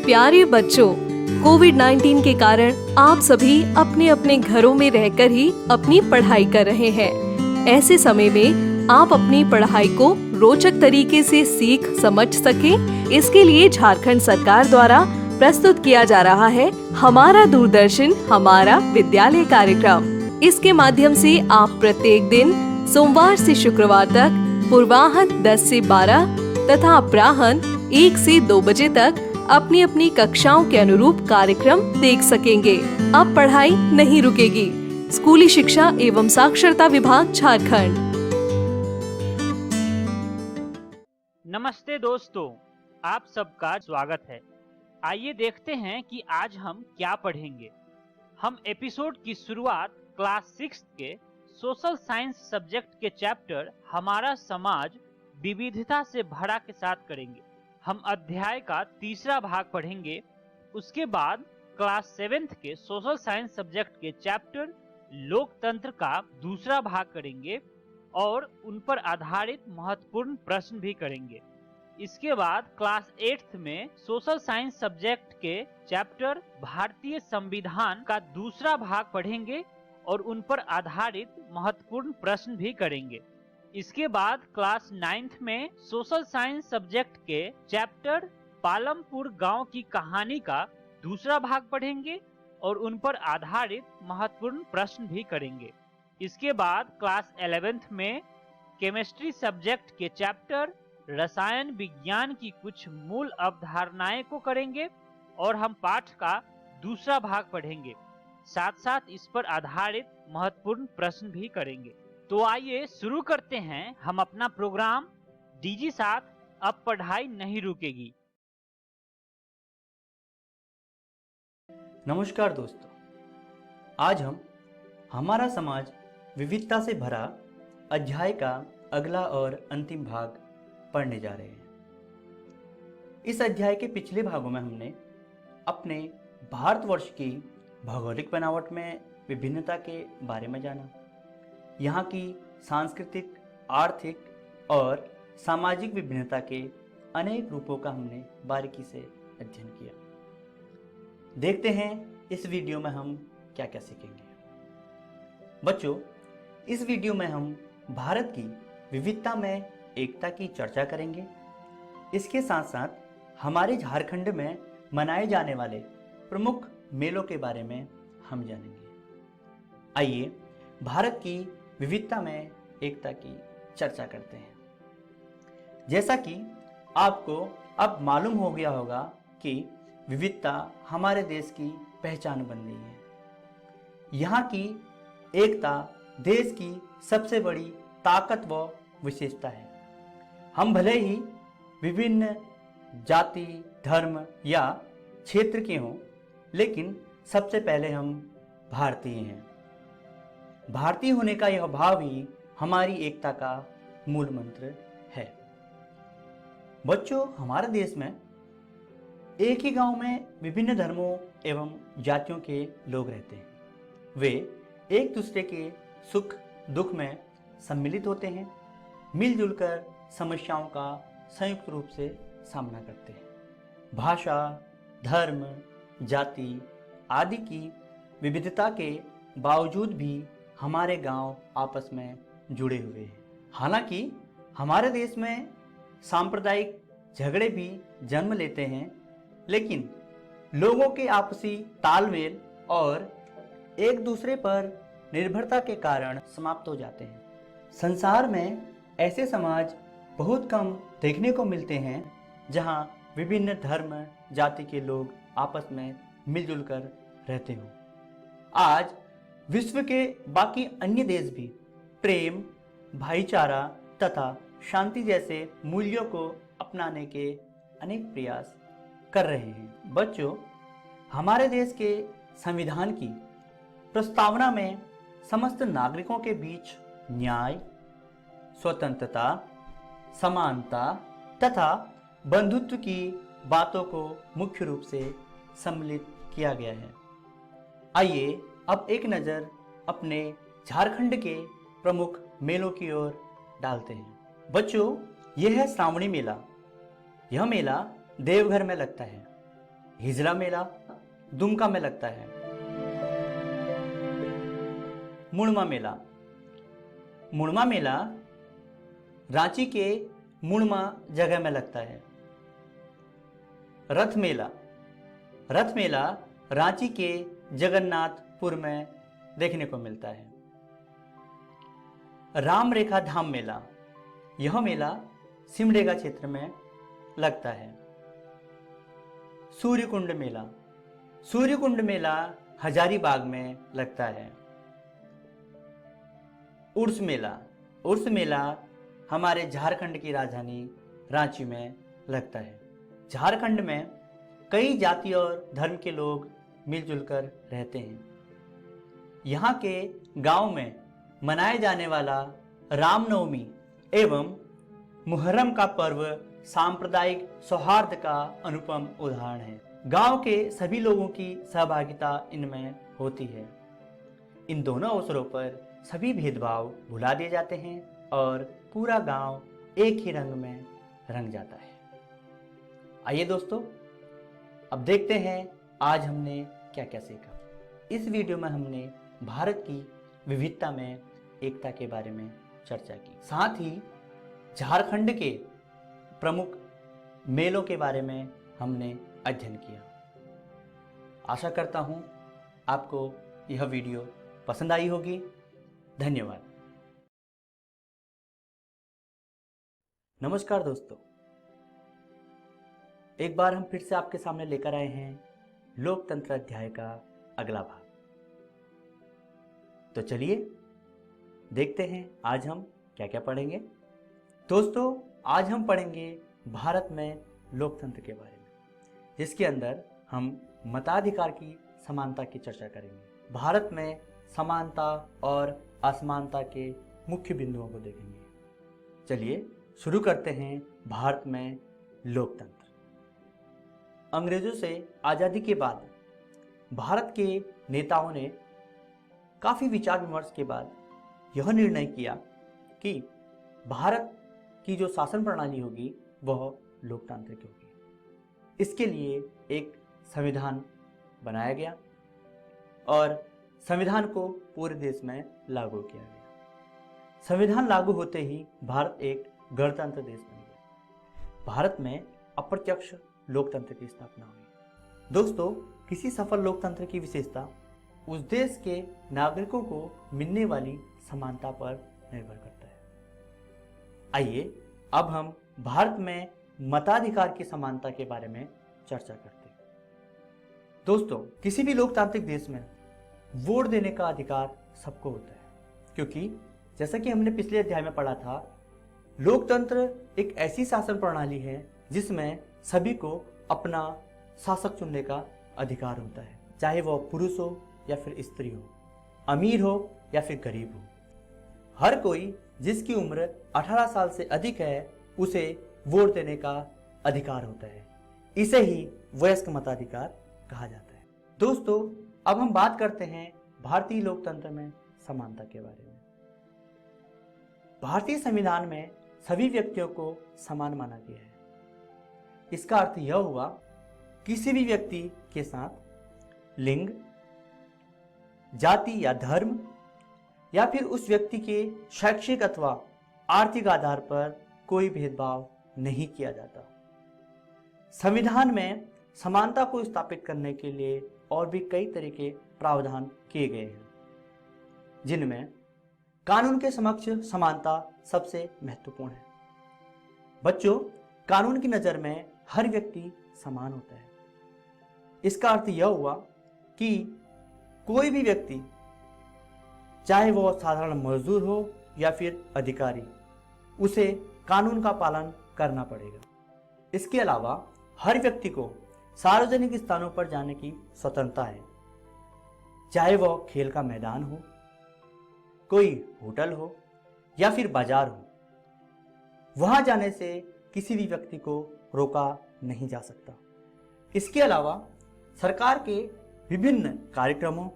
प्यारे बच्चों, कोविड-19 के कारण आप सभी अपने अपने घरों में रहकर ही अपनी पढ़ाई कर रहे हैं। ऐसे समय में आप अपनी पढ़ाई को रोचक तरीके से सीख समझ सकें, इसके लिए झारखंड सरकार द्वारा प्रस्तुत किया जा रहा है हमारा दूरदर्शन हमारा विद्यालय कार्यक्रम। इसके माध्यम से आप प्रत्येक दिन सोमवार से शुक्रवार तक पूर्वाह्न 10 से 12 तथा अपराह्न 1 से 2 बजे तक अपनी अपनी कक्षाओं के अनुरूप कार्यक्रम देख सकेंगे। अब पढ़ाई नहीं रुकेगी। स्कूली शिक्षा एवं साक्षरता विभाग झारखंड। नमस्ते दोस्तों, आप सबका स्वागत है। आइए देखते हैं कि आज हम क्या पढ़ेंगे। हम एपिसोड की शुरुआत क्लास 6 के सोशल साइंस सब्जेक्ट के चैप्टर हमारा समाज विविधता से भरा के साथ करेंगे। हम अध्याय का तीसरा भाग पढ़ेंगे। उसके बाद क्लास 7 के सोशल साइंस सब्जेक्ट के चैप्टर लोकतंत्र का दूसरा भाग करेंगे और उन पर आधारित महत्वपूर्ण प्रश्न भी करेंगे। इसके बाद क्लास 8 में सोशल साइंस सब्जेक्ट के चैप्टर भारतीय संविधान का दूसरा भाग पढ़ेंगे और उन पर आधारित महत्वपूर्ण प्रश्न भी करेंगे। इसके बाद क्लास 9 में सोशल साइंस सब्जेक्ट के चैप्टर पालमपुर गांव की कहानी का दूसरा भाग पढ़ेंगे और उन पर आधारित महत्वपूर्ण प्रश्न भी करेंगे। इसके बाद क्लास 11 में केमिस्ट्री सब्जेक्ट के चैप्टर रसायन विज्ञान की कुछ मूल अवधारणाएं को करेंगे और हम पाठ का दूसरा भाग पढ़ेंगे। साथ साथ इस पर आधारित महत्वपूर्ण प्रश्न भी करेंगे। तो आइए शुरू करते हैं हम अपना प्रोग्राम डीजी साथ अब पढ़ाई नहीं रुकेगी। नमस्कार दोस्तों, आज हम हमारा समाज विविधता से भरा अध्याय का अगला और अंतिम भाग पढ़ने जा रहे हैं। इस अध्याय के पिछले भागों में हमने अपने भारतवर्ष की भौगोलिक बनावट में विभिन्नता के बारे में जाना, यहाँ की सांस्कृतिक, आर्थिक और सामाजिक विभिन्नता के अनेक रूपों का हमने बारीकी से अध्ययन किया। देखते हैं इस वीडियो में हम क्या क्या सीखेंगे। बच्चों, इस वीडियो में हम भारत की विविधता में एकता की चर्चा करेंगे। इसके साथ साथ हमारे झारखंड में मनाए जाने वाले प्रमुख मेलों के बारे में हम जानेंगे। आइए भारत की विविधता में एकता की चर्चा करते हैं। जैसा कि आपको अब मालूम हो गया होगा कि विविधता हमारे देश की पहचान बन गई है। यहाँ की एकता देश की सबसे बड़ी ताकत व विशेषता है। हम भले ही विभिन्न जाति, धर्म या क्षेत्र के हों, लेकिन सबसे पहले हम भारतीय हैं। भारतीय होने का यह भाव ही हमारी एकता का मूल मंत्र है। बच्चों, हमारे देश में एक ही गांव में विभिन्न धर्मों एवं जातियों के लोग रहते हैं। वे एक दूसरे के सुख दुख में सम्मिलित होते हैं, मिलजुल कर समस्याओं का संयुक्त रूप से सामना करते हैं। भाषा, धर्म, जाति आदि की विविधता के बावजूद भी हमारे गांव आपस में जुड़े हुए हैं। हालांकि हमारे देश में सांप्रदायिक झगड़े भी जन्म लेते हैं, लेकिन लोगों के आपसी तालमेल और एक दूसरे पर निर्भरता के कारण समाप्त हो जाते हैं। संसार में ऐसे समाज बहुत कम देखने को मिलते हैं जहां विभिन्न धर्म जाति के लोग आपस में मिलजुल कर रहते हों। आज विश्व के बाकी अन्य देश भी प्रेम, भाईचारा तथा शांति जैसे मूल्यों को अपनाने के अनेक प्रयास कर रहे हैं। बच्चों, हमारे देश के संविधान की प्रस्तावना में समस्त नागरिकों के बीच न्याय, स्वतंत्रता, समानता तथा बंधुत्व की बातों को मुख्य रूप से सम्मिलित किया गया है। आइए अब एक नज़र अपने झारखंड के प्रमुख मेलों की ओर डालते हैं। बच्चों, यह है श्रावणी मेला। यह मेला देवघर में लगता है। हिजला मेला दुमका में लगता है। मुड़मा मेला, मुड़मा मेला रांची के मुड़मा जगह में लगता है। रथ मेला, रथ मेला रांची के जगन्नाथपुर में देखने को मिलता है। राम रेखा धाम मेला, यह मेला सिमडेगा क्षेत्र में लगता है। सूर्यकुंड मेला, सूर्यकुंड मेला हजारीबाग में लगता है। उर्स मेला, उर्स मेला हमारे झारखंड की राजधानी रांची में लगता है। झारखंड में कई जाति और धर्म के लोग मिलजुल कर रहते हैं। यहाँ के गांव में मनाए जाने वाला रामनवमी एवं मुहर्रम का पर्व सांप्रदायिक सौहार्द का अनुपम उदाहरण है। गांव के सभी लोगों की सहभागिता इनमें होती है। इन दोनों अवसरों पर सभी भेदभाव भुला दिए जाते हैं और पूरा गांव एक ही रंग में रंग जाता है। आइए दोस्तों, अब देखते हैं आज हमने क्या क्या सीखा। इस वीडियो में हमने भारत की विविधता में एकता के बारे में चर्चा की, साथ ही झारखंड के प्रमुख मेलों के बारे में हमने अध्ययन किया। आशा करता हूं आपको यह वीडियो पसंद आई होगी। धन्यवाद। नमस्कार दोस्तों, एक बार हम फिर से आपके सामने लेकर आए हैं लोकतंत्र अध्याय का अगला भाग। तो चलिए देखते हैं आज हम क्या क्या पढ़ेंगे। दोस्तों, आज हम पढ़ेंगे भारत में लोकतंत्र के बारे में, जिसके अंदर हम मताधिकार की समानता की चर्चा करेंगे। भारत में समानता और असमानता के मुख्य बिंदुओं को देखेंगे। चलिए शुरू करते हैं भारत में लोकतंत्र। अंग्रेजों से आज़ादी के बाद भारत के नेताओं ने काफ़ी विचार विमर्श के बाद यह निर्णय किया कि भारत की जो शासन प्रणाली होगी वह लोकतांत्रिक होगी। इसके लिए एक संविधान बनाया गया और संविधान को पूरे देश में लागू किया गया। संविधान लागू होते ही भारत एक गणतंत्र देश बन गया। भारत में अप्रत्यक्ष लोकतंत्र की स्थापना हुई। दोस्तों, किसी सफल लोकतंत्र की विशेषता उस देश के नागरिकों को मिलने वाली समानता पर निर्भर करता है। आइए अब हम भारत में मताधिकार की समानता के बारे में चर्चा करते हैं। दोस्तों, किसी भी लोकतांत्रिक देश में वोट देने का अधिकार सबको होता है, क्योंकि जैसा कि हमने पिछले अध्याय में पढ़ा था, लोकतंत्र एक ऐसी शासन प्रणाली है जिसमें सभी को अपना शासक चुनने का अधिकार होता है, चाहे वह पुरुष हो या फिर स्त्री हो, अमीर हो या फिर गरीब हो। हर कोई जिसकी उम्र 18 साल से अधिक है उसे वोट देने का अधिकार होता है। इसे ही वयस्क मताधिकार कहा जाता है। दोस्तों, अब हम बात करते हैं भारतीय लोकतंत्र में समानता के बारे में। भारतीय संविधान में सभी व्यक्तियों को समान माना गया है। इसका अर्थ यह हुआ किसी भी व्यक्ति के साथ लिंग, जाति या धर्म या फिर उस व्यक्ति के शैक्षिक अथवा आर्थिक आधार पर कोई भेदभाव नहीं किया जाता। संविधान में समानता को स्थापित करने के लिए और भी कई तरह के प्रावधान किए गए हैं, जिनमें कानून के समक्ष समानता सबसे महत्वपूर्ण है। बच्चों, कानून की नज़र में हर व्यक्ति समान होता है। इसका अर्थ यह हुआ कि कोई भी व्यक्ति, चाहे वह साधारण मजदूर हो या फिर अधिकारी, उसे कानून का पालन करना पड़ेगा। इसके अलावा हर व्यक्ति को सार्वजनिक स्थानों पर जाने की स्वतंत्रता है, चाहे वह खेल का मैदान हो, कोई होटल हो या फिर बाजार हो। वहां जाने से किसी भी व्यक्ति को रोका नहीं जा सकता। इसके अलावा सरकार के विभिन्न कार्यक्रमों,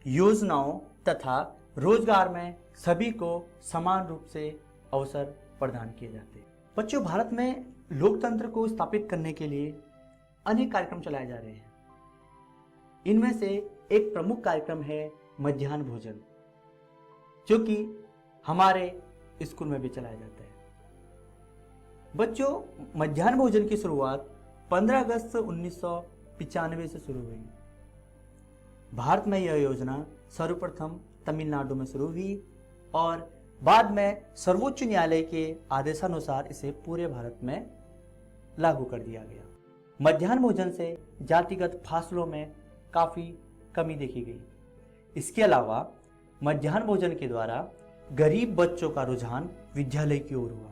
योजनाओं तथा रोजगार में सभी को समान रूप से अवसर प्रदान किए जाते हैं। बच्चों, भारत में लोकतंत्र को स्थापित करने के लिए अनेक कार्यक्रम चलाए जा रहे हैं। इनमें से एक प्रमुख कार्यक्रम है मध्याह्न भोजन, जो कि हमारे स्कूल में भी चलाया जाता है। बच्चों, मध्याह्न भोजन की शुरुआत 15 अगस्त 1995 से शुरू हुई। भारत में यह योजना सर्वप्रथम तमिलनाडु में शुरू हुई और बाद में सर्वोच्च न्यायालय के आदेशानुसार इसे पूरे भारत में लागू कर दिया गया। मध्याह्न भोजन से जातिगत फासलों में काफ़ी कमी देखी गई। इसके अलावा मध्याह्न भोजन के द्वारा गरीब बच्चों का रुझान विद्यालय की ओर हुआ।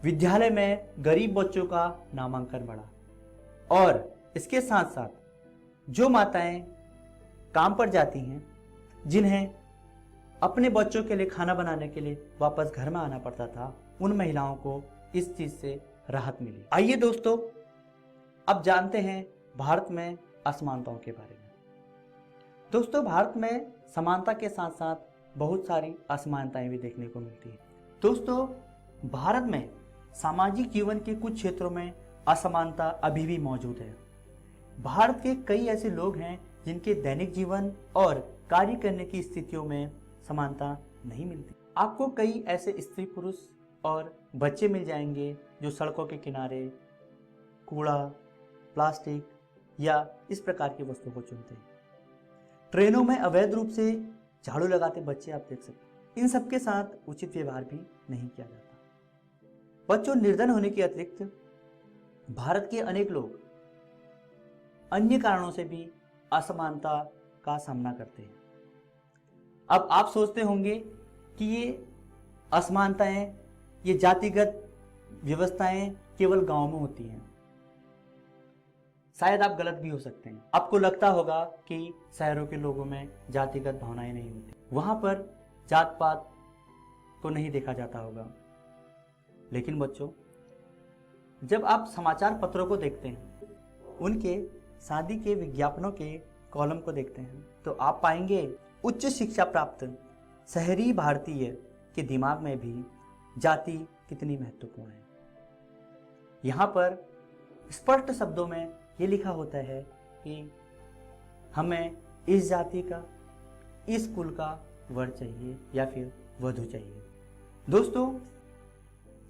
विद्यालय में गरीब बच्चों का नामांकन बढ़ा और इसके साथ साथ जो माताएं काम पर जाती हैं, जिन्हें अपने बच्चों के लिए खाना बनाने के लिए वापस घर में आना पड़ता था, उन महिलाओं को इस चीज से राहत मिली। आइए दोस्तों, अब जानते हैं भारत में असमानताओं के बारे में। दोस्तों, भारत में समानता के साथ साथ बहुत सारी असमानताएं भी देखने को मिलती है। दोस्तों, भारत में सामाजिक जीवन के कुछ क्षेत्रों में असमानता अभी भी मौजूद है। भारत के कई ऐसे लोग हैं जिनके दैनिक जीवन और कार्य करने की स्थितियों में समानता नहीं मिलती। आपको कई ऐसे स्त्री पुरुष और बच्चे मिल जाएंगे जो सड़कों के किनारे कूड़ा, प्लास्टिक या इस प्रकार की वस्तुओं को चुनते हैं। ट्रेनों में अवैध रूप से झाड़ू लगाते बच्चे आप देख सकते हैं। इन सबके साथ उचित व्यवहार भी नहीं किया जाता। बच्चों, निर्धन होने के अतिरिक्त भारत के अनेक लोग अन्य कारणों से भी असमानता का सामना करते हैं। अब आप सोचते होंगे कि ये असमानताएं, ये जातिगत व्यवस्थाएं केवल गांव में होती हैं। शायद आप गलत भी हो सकते हैं। आपको लगता होगा कि शहरों के लोगों में जातिगत भावनाएं नहीं होती, वहां पर जात पात को नहीं देखा जाता होगा। लेकिन बच्चों, जब आप समाचार पत्रों को देखते हैं, उनके शादी के विज्ञापनों के कॉलम को देखते हैं, तो आप पाएंगे उच्च शिक्षा प्राप्त शहरी भारतीय के दिमाग में भी जाति कितनी महत्वपूर्ण है। यहाँ पर स्पष्ट शब्दों में ये लिखा होता है कि हमें इस जाति का, इस कुल का वर चाहिए या फिर वधू चाहिए। दोस्तों,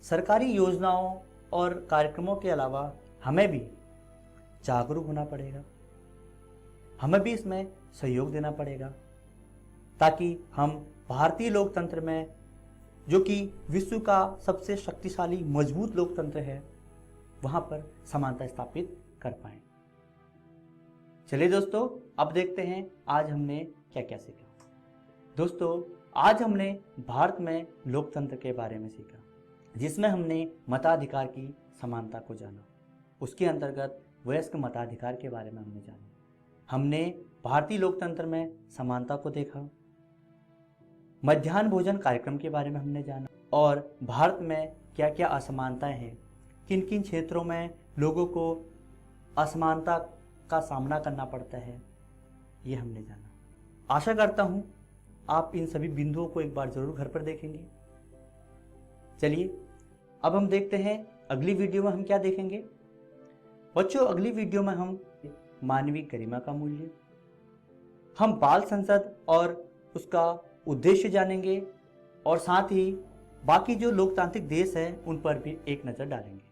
सरकारी योजनाओं और कार्यक्रमों के अलावा हमें भी जागरूक होना पड़ेगा। हमें भी इसमें सहयोग देना पड़ेगा ताकि हम भारतीय लोकतंत्र में, जो कि विश्व का सबसे शक्तिशाली मजबूत लोकतंत्र है, वहां पर समानता स्थापित कर पाएं। चलिए दोस्तों, अब देखते हैं आज हमने क्या क्या सीखा। दोस्तों, आज हमने भारत में लोकतंत्र के बारे में सीखा, जिसमें हमने मताधिकार की समानता को जाना। उसके अंतर्गत वयस्क मताधिकार के बारे में हमने जाना। हमने भारतीय लोकतंत्र में समानता को देखा। मध्याह्न भोजन कार्यक्रम के बारे में हमने जाना और भारत में क्या क्या असमानताएं हैं, किन किन क्षेत्रों में लोगों को असमानता का सामना करना पड़ता है, ये हमने जाना। आशा करता हूं आप इन सभी बिंदुओं को एक बार जरूर घर पर देखेंगे। चलिए, अब हम देखते हैं अगली वीडियो में हम क्या देखेंगे। बच्चों, अगली वीडियो में हम मानवीय गरिमा का मूल्य, हम बाल संसद और उसका उद्देश्य जानेंगे और साथ ही बाकी जो लोकतांत्रिक देश हैं उन पर भी एक नज़र डालेंगे।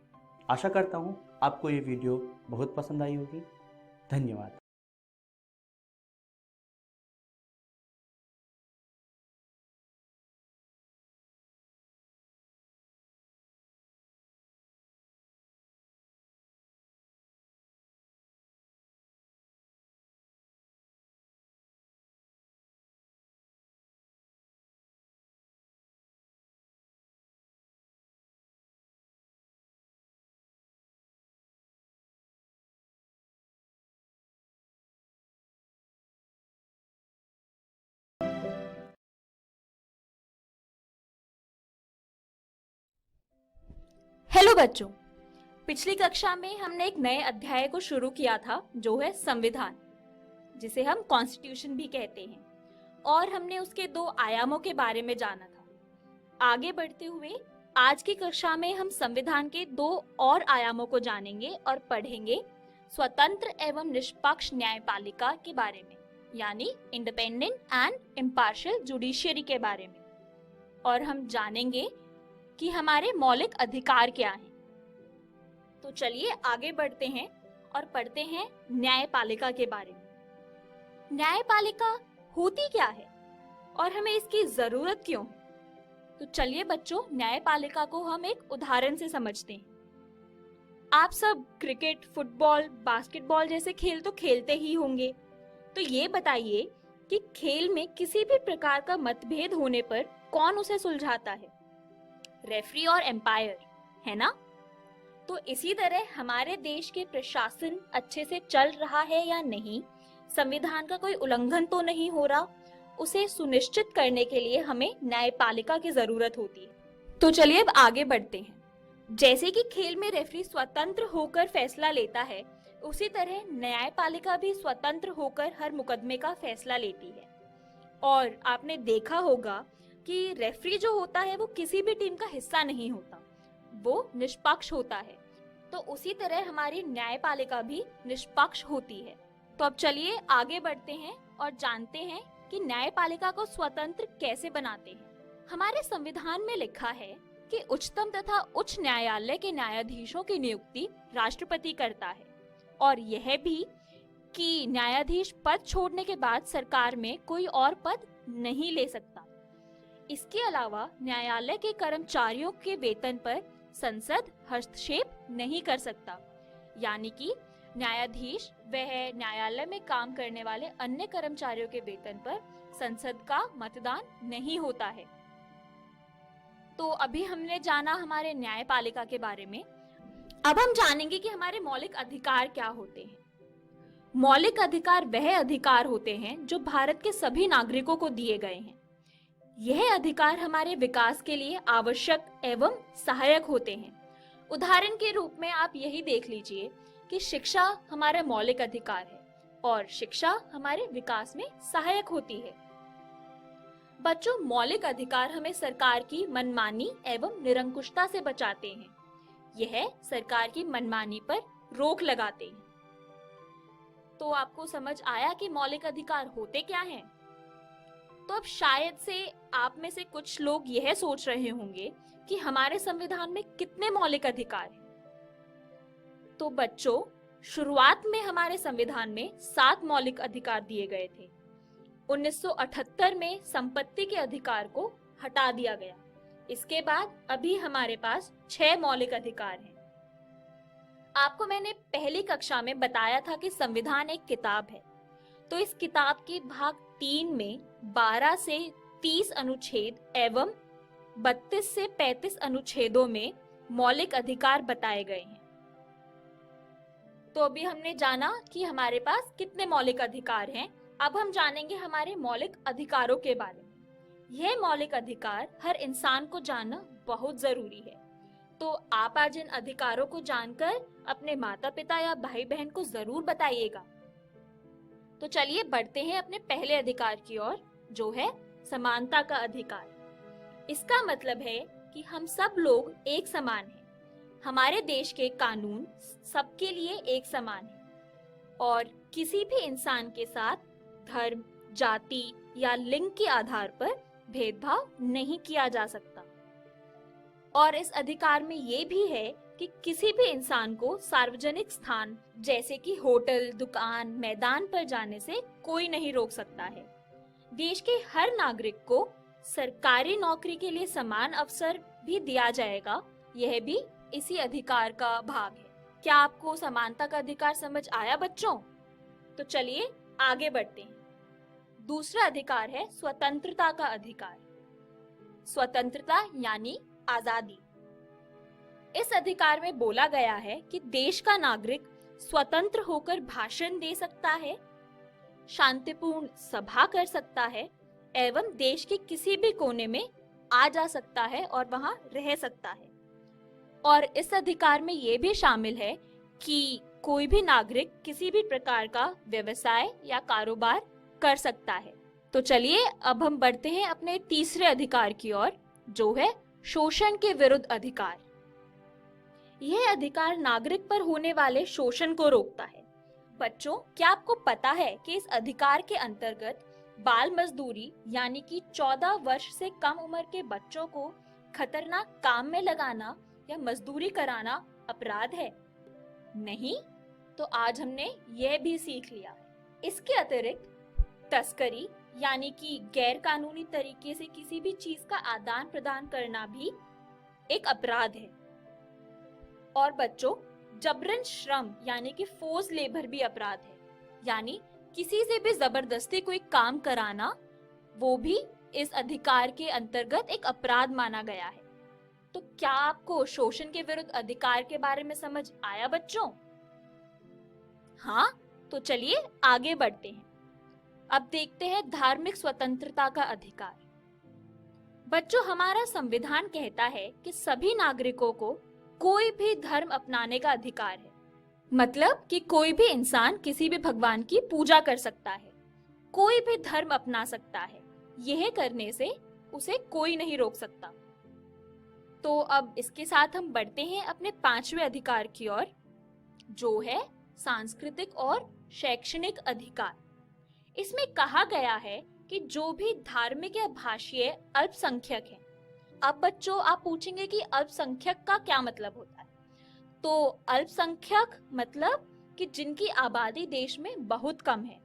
आशा करता हूं आपको ये वीडियो बहुत पसंद आई होगी। धन्यवाद। हेलो बच्चों, पिछली कक्षा में हमने एक नए अध्याय को शुरू किया था जो है संविधान, जिसे हम कॉन्स्टिट्यूशन भी कहते हैं, और हमने उसके 2 आयामों के बारे में जाना था। आगे बढ़ते हुए आज की कक्षा में हम संविधान के 2 और आयामों को जानेंगे और पढ़ेंगे स्वतंत्र एवं निष्पक्ष न्यायपालिका के बारे में, यानी इंडिपेंडेंट एंड इम्पार्शियल जुडिशियरी के बारे में। और हम जानेंगे कि हमारे मौलिक अधिकार क्या हैं। तो चलिए आगे बढ़ते हैं और पढ़ते हैं न्यायपालिका के बारे में। न्यायपालिका होती क्या है और हमें इसकी जरूरत क्यों है? तो चलिए बच्चों, न्यायपालिका को हम एक उदाहरण से समझते हैं। आप सब क्रिकेट, फुटबॉल, बास्केटबॉल जैसे खेल तो खेलते ही होंगे। तो ये बताइए कि खेल में किसी भी प्रकार का मतभेद होने पर कौन उसे सुलझाता है? रेफरी और एम्पायर, है ना? तो इसी तरह हमारे देश के प्रशासन अच्छे से चल रहा है या नहीं, संविधान का कोई उल्लंघन तो नहीं हो रहा, उसे सुनिश्चित करने के लिए हमें न्यायपालिका की जरूरत होती है। तो चलिए अब आगे बढ़ते हैं। जैसे कि खेल में रेफरी स्वतंत्र होकर फैसला लेता है, उसी तरह न्यायपालिका भी स्वतंत्र होकर हर मुकदमे का फैसला लेती है। और आपने देखा होगा कि रेफरी जो होता है वो किसी भी टीम का हिस्सा नहीं होता, वो निष्पक्ष होता है। तो उसी तरह हमारी न्यायपालिका भी निष्पक्ष होती है। तो अब चलिए आगे बढ़ते हैं और जानते हैं कि न्यायपालिका को स्वतंत्र कैसे बनाते हैं। हमारे संविधान में लिखा है कि उच्चतम तथा उच्च न्यायालय के न्यायाधीशों की नियुक्ति राष्ट्रपति करता है, और यह भी कि न्यायाधीश पद छोड़ने के बाद सरकार में कोई और पद नहीं ले सकता। इसके अलावा न्यायालय के कर्मचारियों के वेतन पर संसद हस्तक्षेप नहीं कर सकता, यानी कि न्यायाधीश वह न्यायालय में काम करने वाले अन्य कर्मचारियों के वेतन पर संसद का मतदान नहीं होता है। तो अभी हमने जाना हमारे न्यायपालिका के बारे में। अब हम जानेंगे कि हमारे मौलिक अधिकार क्या होते हैं। मौलिक अधिकार वह अधिकार होते हैं जो भारत के सभी नागरिकों को दिए गए हैं। यह अधिकार हमारे विकास के लिए आवश्यक एवं सहायक होते हैं। उदाहरण के रूप में आप यही देख लीजिए कि शिक्षा हमारा मौलिक अधिकार है और शिक्षा हमारे विकास में सहायक होती है। बच्चों, मौलिक अधिकार हमें सरकार की मनमानी एवं निरंकुशता से बचाते हैं। यह सरकार की मनमानी पर रोक लगाते हैं। तो आपको समझ आया कि मौलिक अधिकार होते क्या हैं? तो अब शायद से आप में से कुछ लोग यह सोच रहे होंगे कि हमारे संविधान में कितने मौलिक अधिकार हैं। तो बच्चों, शुरुआत में हमारे संविधान में 7 मौलिक अधिकार दिए गए थे। 1978 में संपत्ति के अधिकार को हटा दिया गया। इसके बाद अभी हमारे पास 6 मौलिक अधिकार हैं। आपको मैंने पहली कक्षा में बताया था कि संविधान एक किताब है। तो इस किताब के भाग 3 में 12 से 30 अनुच्छेद एवं 32 से 35 अनुच्छेदों में मौलिक अधिकार बताए गए हैं। तो अभी हमने जाना कि हमारे पास कितने मौलिक अधिकार हैं। अब हम जानेंगे हमारे मौलिक अधिकारों के बारे में। यह मौलिक अधिकार हर इंसान को जानना बहुत जरूरी है। तो आप आज इन अधिकारों को जानकर अपने माता पिता या भाई बहन को जरूर बताइएगा। तो चलिए बढ़ते हैं अपने पहले अधिकार की ओर, जो है समानता का अधिकार। इसका मतलब है कि हम सब लोग एक समान हैं। हमारे देश के कानून सबके लिए एक समान है और किसी भी इंसान के साथ धर्म, जाति या लिंग के आधार पर भेदभाव नहीं किया जा सकता। और इस अधिकार में ये भी है कि किसी भी इंसान को सार्वजनिक स्थान जैसे कि होटल, दुकान, मैदान पर जाने से कोई नहीं रोक सकता है। देश के हर नागरिक को सरकारी नौकरी के लिए समान अवसर भी दिया जाएगा। यह भी इसी अधिकार का भाग है। क्या आपको समानता का अधिकार समझ आया बच्चों? तो चलिए आगे बढ़ते हैं। दूसरा अधिकार है स्वतंत्रता का अधिकार। स्वतंत्रता यानी आजादी। इस अधिकार में बोला गया है कि देश का नागरिक स्वतंत्र होकर भाषण दे सकता है, शांतिपूर्ण सभा कर सकता है एवं देश के किसी भी कोने में आ जा सकता है और वहां रह सकता है। और इस अधिकार में ये भी शामिल है कि कोई भी नागरिक किसी भी प्रकार का व्यवसाय या कारोबार कर सकता है। तो चलिए अब हम बढ़ते हैं अपने तीसरे अधिकार की ओर, जो है शोषण के विरुद्ध अधिकार। यह अधिकार नागरिक पर होने वाले शोषण को रोकता है। बच्चों, क्या आपको पता है कि इस अधिकार के अंतर्गत बाल मजदूरी यानी कि 14 वर्ष से कम उम्र के बच्चों को खतरनाक काम में लगाना या मजदूरी कराना अपराध है? नहीं? तो आज हमने यह भी सीख लिया। इसके अतिरिक्त तस्करी यानी कि गैर कानूनी तरीके से किसी भी चीज का आदान प्रदान करना भी एक अपराध है। और बच्चों, जबरन श्रम यानी कि फोर्स लेबर भी अपराध है, यानी किसी से भी जबरदस्ती कोई काम कराना, वो भी इस अधिकार के अंतर्गत एक अपराध माना गया है। तो क्या आपको शोषण के विरुद्ध अधिकार के बारे में समझ आया बच्चों? हाँ, तो चलिए आगे बढ़ते हैं। अब देखते हैं धार्मिक स्वतंत्रता का अधिकार। बच्चों, हमारा संविधान कहता है कि सभी नागरिकों को कोई भी धर्म अपनाने का अधिकार है। मतलब कि कोई भी इंसान किसी भी भगवान की पूजा कर सकता है, कोई भी धर्म अपना सकता है। यह करने से उसे कोई नहीं रोक सकता। तो अब इसके साथ हम बढ़ते हैं अपने 5वें अधिकार की ओर, जो है सांस्कृतिक और शैक्षणिक अधिकार। इसमें कहा गया है कि जो भी धार्मिक या भाषीय अल्पसंख्यक हैं। अब बच्चों, आप पूछेंगे कि अल्पसंख्यक का क्या मतलब होता है? तो अल्पसंख्यक मतलब कि जिनकी आबादी देश में बहुत कम है।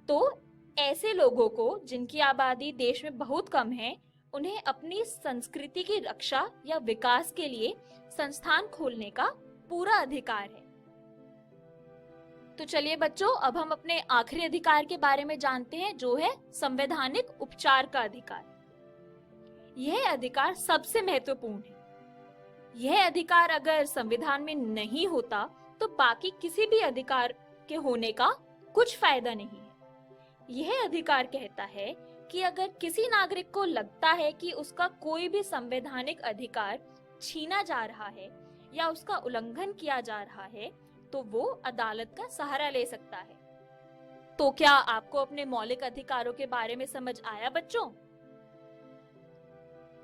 तो ऐसे लोगों को जिनकी आबादी देश में बहुत कम है, उन्हें अपनी संस्कृति की रक्षा या विकास के लिए संस्थान खोलने का पूरा अधिकार है। तो चलिए बच्चों, अब हम अपने आखिरी अधिकार के बारे में जानते हैं, जो है संवैधानिक उपचार का अधिकार। यह अधिकार सबसे महत्वपूर्ण है। यह अधिकार अगर संविधान में नहीं होता तो बाकी किसी भी अधिकार के होने का कुछ फायदा नहीं है। यह अधिकार कहता है कि अगर किसी नागरिक को लगता है कि उसका कोई भी संवैधानिक अधिकार छीना जा रहा है या उसका उल्लंघन किया जा रहा है, तो वो अदालत का सहारा ले सकता है। तो क्या आपको अपने मौलिक अधिकारों के बारे में समझ आया बच्चों?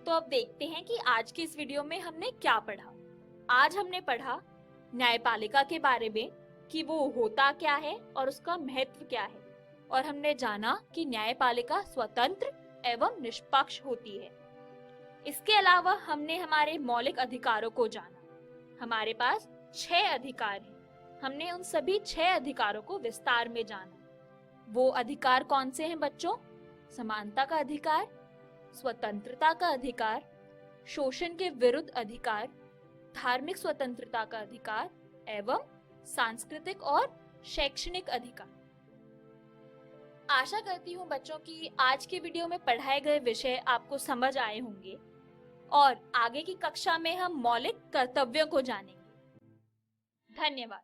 तो अब देखते हैं कि आज की इस वीडियो में हमने क्या पढ़ा। आज हमने पढ़ा न्यायपालिका के बारे में कि वो होता क्या है और उसका महत्व क्या है, और हमने जाना कि न्यायपालिका स्वतंत्र एवं निष्पक्ष होती है। इसके अलावा हमने हमारे मौलिक अधिकारों को जाना। हमारे पास 6 अधिकार हैं। हमने उन सभी 6 अधिकारों को विस्तार में जाना। वो अधिकार कौन से हैं बच्चों? समानता का अधिकार, स्वतंत्रता का अधिकार, शोषण के विरुद्ध अधिकार, धार्मिक स्वतंत्रता का अधिकार एवं सांस्कृतिक और शैक्षणिक अधिकार। आशा करती हूँ बच्चों कि आज के वीडियो में पढ़ाए गए विषय आपको समझ आए होंगे और आगे की कक्षा में हम मौलिक कर्तव्यों को जानेंगे। धन्यवाद।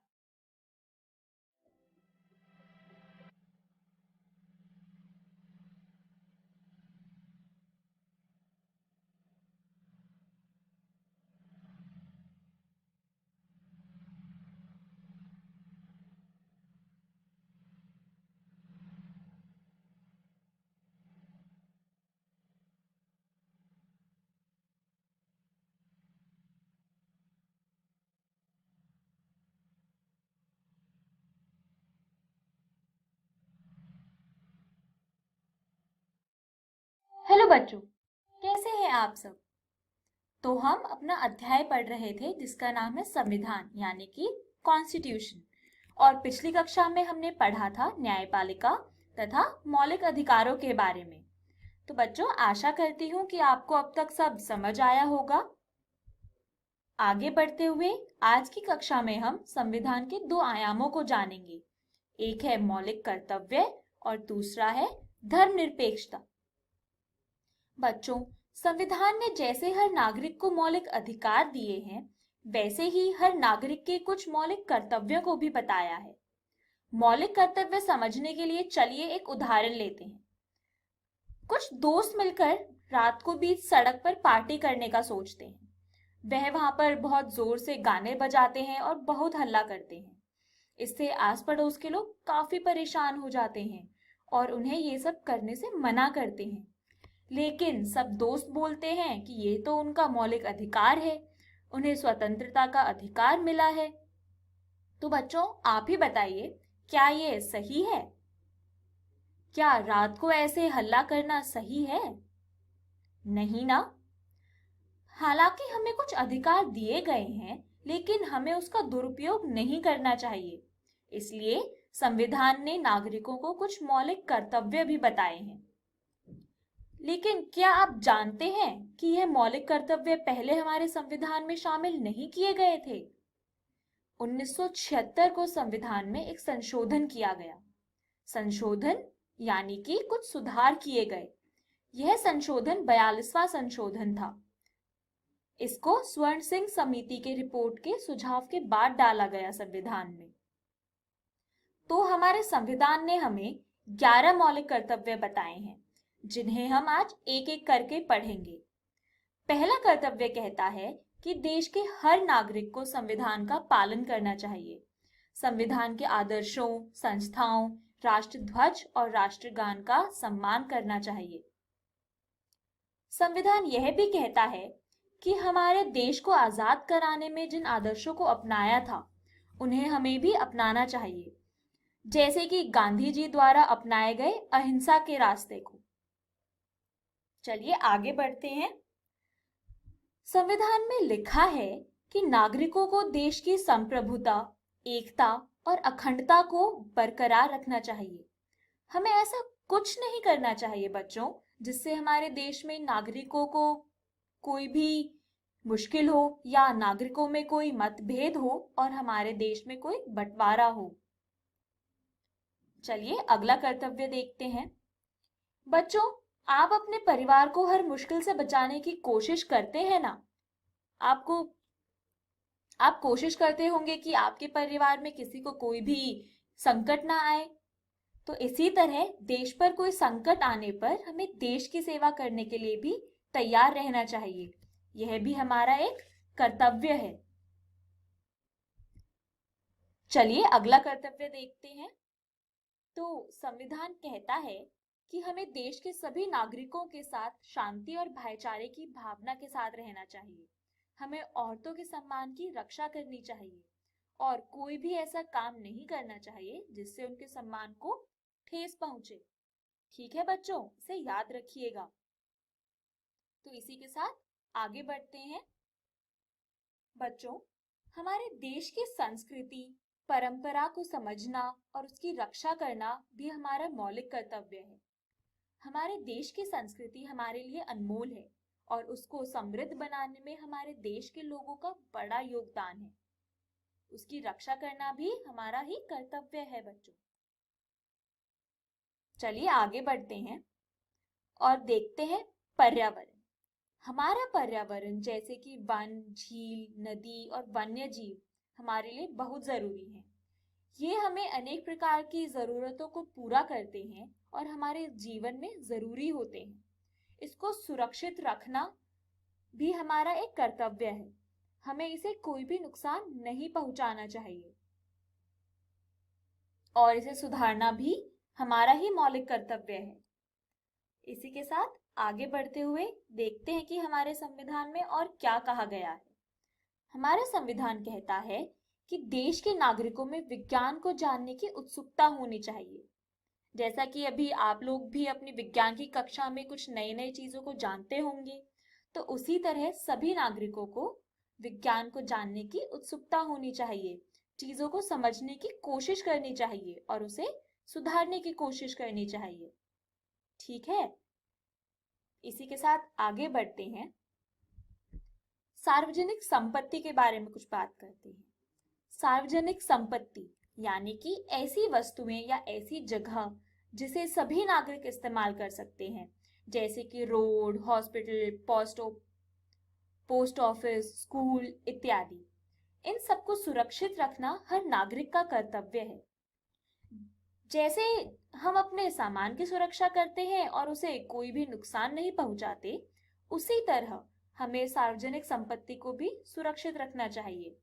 हेलो बच्चों, कैसे हैं आप सब? तो हम अपना अध्याय पढ़ रहे थे जिसका नाम है संविधान यानी कि कॉन्स्टिट्यूशन, और पिछली कक्षा में हमने पढ़ा था न्यायपालिका तथा मौलिक अधिकारों के बारे में। तो बच्चों, आशा करती हूँ कि आपको अब तक सब समझ आया होगा। आगे बढ़ते हुए आज की कक्षा में हम संविधान के 2 आयामों को जानेंगे। एक है मौलिक कर्तव्य और दूसरा है धर्मनिरपेक्षता। बच्चों, संविधान ने जैसे हर नागरिक को मौलिक अधिकार दिए हैं, वैसे ही हर नागरिक के कुछ मौलिक कर्तव्यों को भी बताया है। मौलिक कर्तव्य समझने के लिए चलिए एक उदाहरण लेते हैं। कुछ दोस्त मिलकर रात को बीच सड़क पर पार्टी करने का सोचते हैं। वह वहां पर बहुत जोर से गाने बजाते हैं और बहुत हल्ला करते हैं। इससे आस पड़ोस के लोग काफी परेशान हो जाते हैं और उन्हें ये सब करने से मना करते हैं। लेकिन सब दोस्त बोलते हैं कि ये तो उनका मौलिक अधिकार है, उन्हें स्वतंत्रता का अधिकार मिला है। तो बच्चों, आप ही बताइए, क्या ये सही है? क्या रात को ऐसे हल्ला करना सही है? नहीं ना। हालांकि हमें कुछ अधिकार दिए गए हैं, लेकिन हमें उसका दुरुपयोग नहीं करना चाहिए। इसलिए संविधान ने नागरिकों को कुछ मौलिक कर्तव्य भी बताए हैं। लेकिन क्या आप जानते हैं कि यह मौलिक कर्तव्य पहले हमारे संविधान में शामिल नहीं किए गए थे? 1976 को संविधान में एक संशोधन किया गया। संशोधन यानी कि कुछ सुधार किए गए। यह संशोधन 42वां संशोधन था। इसको स्वर्ण सिंह समिति के रिपोर्ट के सुझाव के बाद डाला गया संविधान में। तो हमारे संविधान ने हमें 11 मौलिक कर्तव्य बताए हैं, जिन्हें हम आज एक एक करके पढ़ेंगे। पहला कर्तव्य कहता है कि देश के हर नागरिक को संविधान का पालन करना चाहिए। संविधान के आदर्शों, संस्थाओं, राष्ट्रध्वज और राष्ट्रगान का सम्मान करना चाहिए। संविधान यह भी कहता है कि हमारे देश को आजाद कराने में जिन आदर्शों को अपनाया था, उन्हें हमें भी अपनाना चाहिए, जैसे कि गांधी जी द्वारा अपनाए गए अहिंसा के रास्ते को। चलिए आगे बढ़ते हैं। संविधान में लिखा है कि नागरिकों को देश की संप्रभुता, एकता और अखंडता को बरकरार रखना चाहिए। हमें ऐसा कुछ नहीं करना चाहिए बच्चों, जिससे हमारे देश में नागरिकों को कोई भी मुश्किल हो या नागरिकों में कोई मतभेद हो और हमारे देश में कोई बंटवारा हो। चलिए अगला कर्तव्य देखते हैं। बच्चों, आप अपने परिवार को हर मुश्किल से बचाने की कोशिश करते हैं ना? आप कोशिश करते होंगे कि आपके परिवार में किसी को कोई भी संकट ना आए। तो इसी तरह देश पर कोई संकट आने पर हमें देश की सेवा करने के लिए भी तैयार रहना चाहिए। यह भी हमारा एक कर्तव्य है। चलिए अगला कर्तव्य देखते हैं। तो संविधान कहता है कि हमें देश के सभी नागरिकों के साथ शांति और भाईचारे की भावना के साथ रहना चाहिए। हमें औरतों के सम्मान की रक्षा करनी चाहिए और कोई भी ऐसा काम नहीं करना चाहिए जिससे उनके सम्मान को ठेस पहुंचे। ठीक है बच्चों, इसे याद रखिएगा। तो इसी के साथ आगे बढ़ते हैं। बच्चों, हमारे देश की संस्कृति, परंपरा को समझना और उसकी रक्षा करना भी हमारा मौलिक कर्तव्य है। हमारे देश की संस्कृति हमारे लिए अनमोल है और उसको समृद्ध बनाने में हमारे देश के लोगों का बड़ा योगदान है। उसकी रक्षा करना भी हमारा ही कर्तव्य है बच्चों। चलिए आगे बढ़ते हैं और देखते हैं पर्यावरण। हमारा पर्यावरण जैसे कि वन, झील, नदी और वन्य जीव हमारे लिए बहुत जरूरी है। ये हमें अनेक प्रकार की जरूरतों को पूरा करते हैं और हमारे जीवन में जरूरी होते हैं। इसको सुरक्षित रखना भी हमारा एक कर्तव्य है। हमें इसे कोई भी नुकसान नहीं पहुंचाना चाहिए और इसे सुधारना भी हमारा ही मौलिक कर्तव्य है। इसी के साथ आगे बढ़ते हुए देखते हैं कि हमारे संविधान में और क्या कहा गया है। हमारा संविधान कहता है कि देश के नागरिकों में विज्ञान को जानने की उत्सुकता होनी चाहिए। जैसा कि अभी आप लोग भी अपनी विज्ञान की कक्षा में कुछ नई नई चीजों को जानते होंगे, तो उसी तरह सभी नागरिकों को विज्ञान को जानने की उत्सुकता होनी चाहिए, चीजों को समझने की कोशिश करनी चाहिए और उसे सुधारने की कोशिश करनी चाहिए। ठीक है, इसी के साथ आगे बढ़ते हैं। सार्वजनिक संपत्ति के बारे में कुछ बात करते हैं। सार्वजनिक संपत्ति यानी कि ऐसी वस्तुएं या ऐसी जगह जिसे सभी नागरिक इस्तेमाल कर सकते हैं, जैसे कि road, hospital, post office, school इत्यादि। इन सबको सुरक्षित रखना हर नागरिक का कर्तव्य है। जैसे हम अपने सामान की सुरक्षा करते हैं और उसे कोई भी नुकसान नहीं पहुंचाते, उसी तरह हमें सार्वजनिक संपत्ति को भी सुरक्षित रखना चाहिए।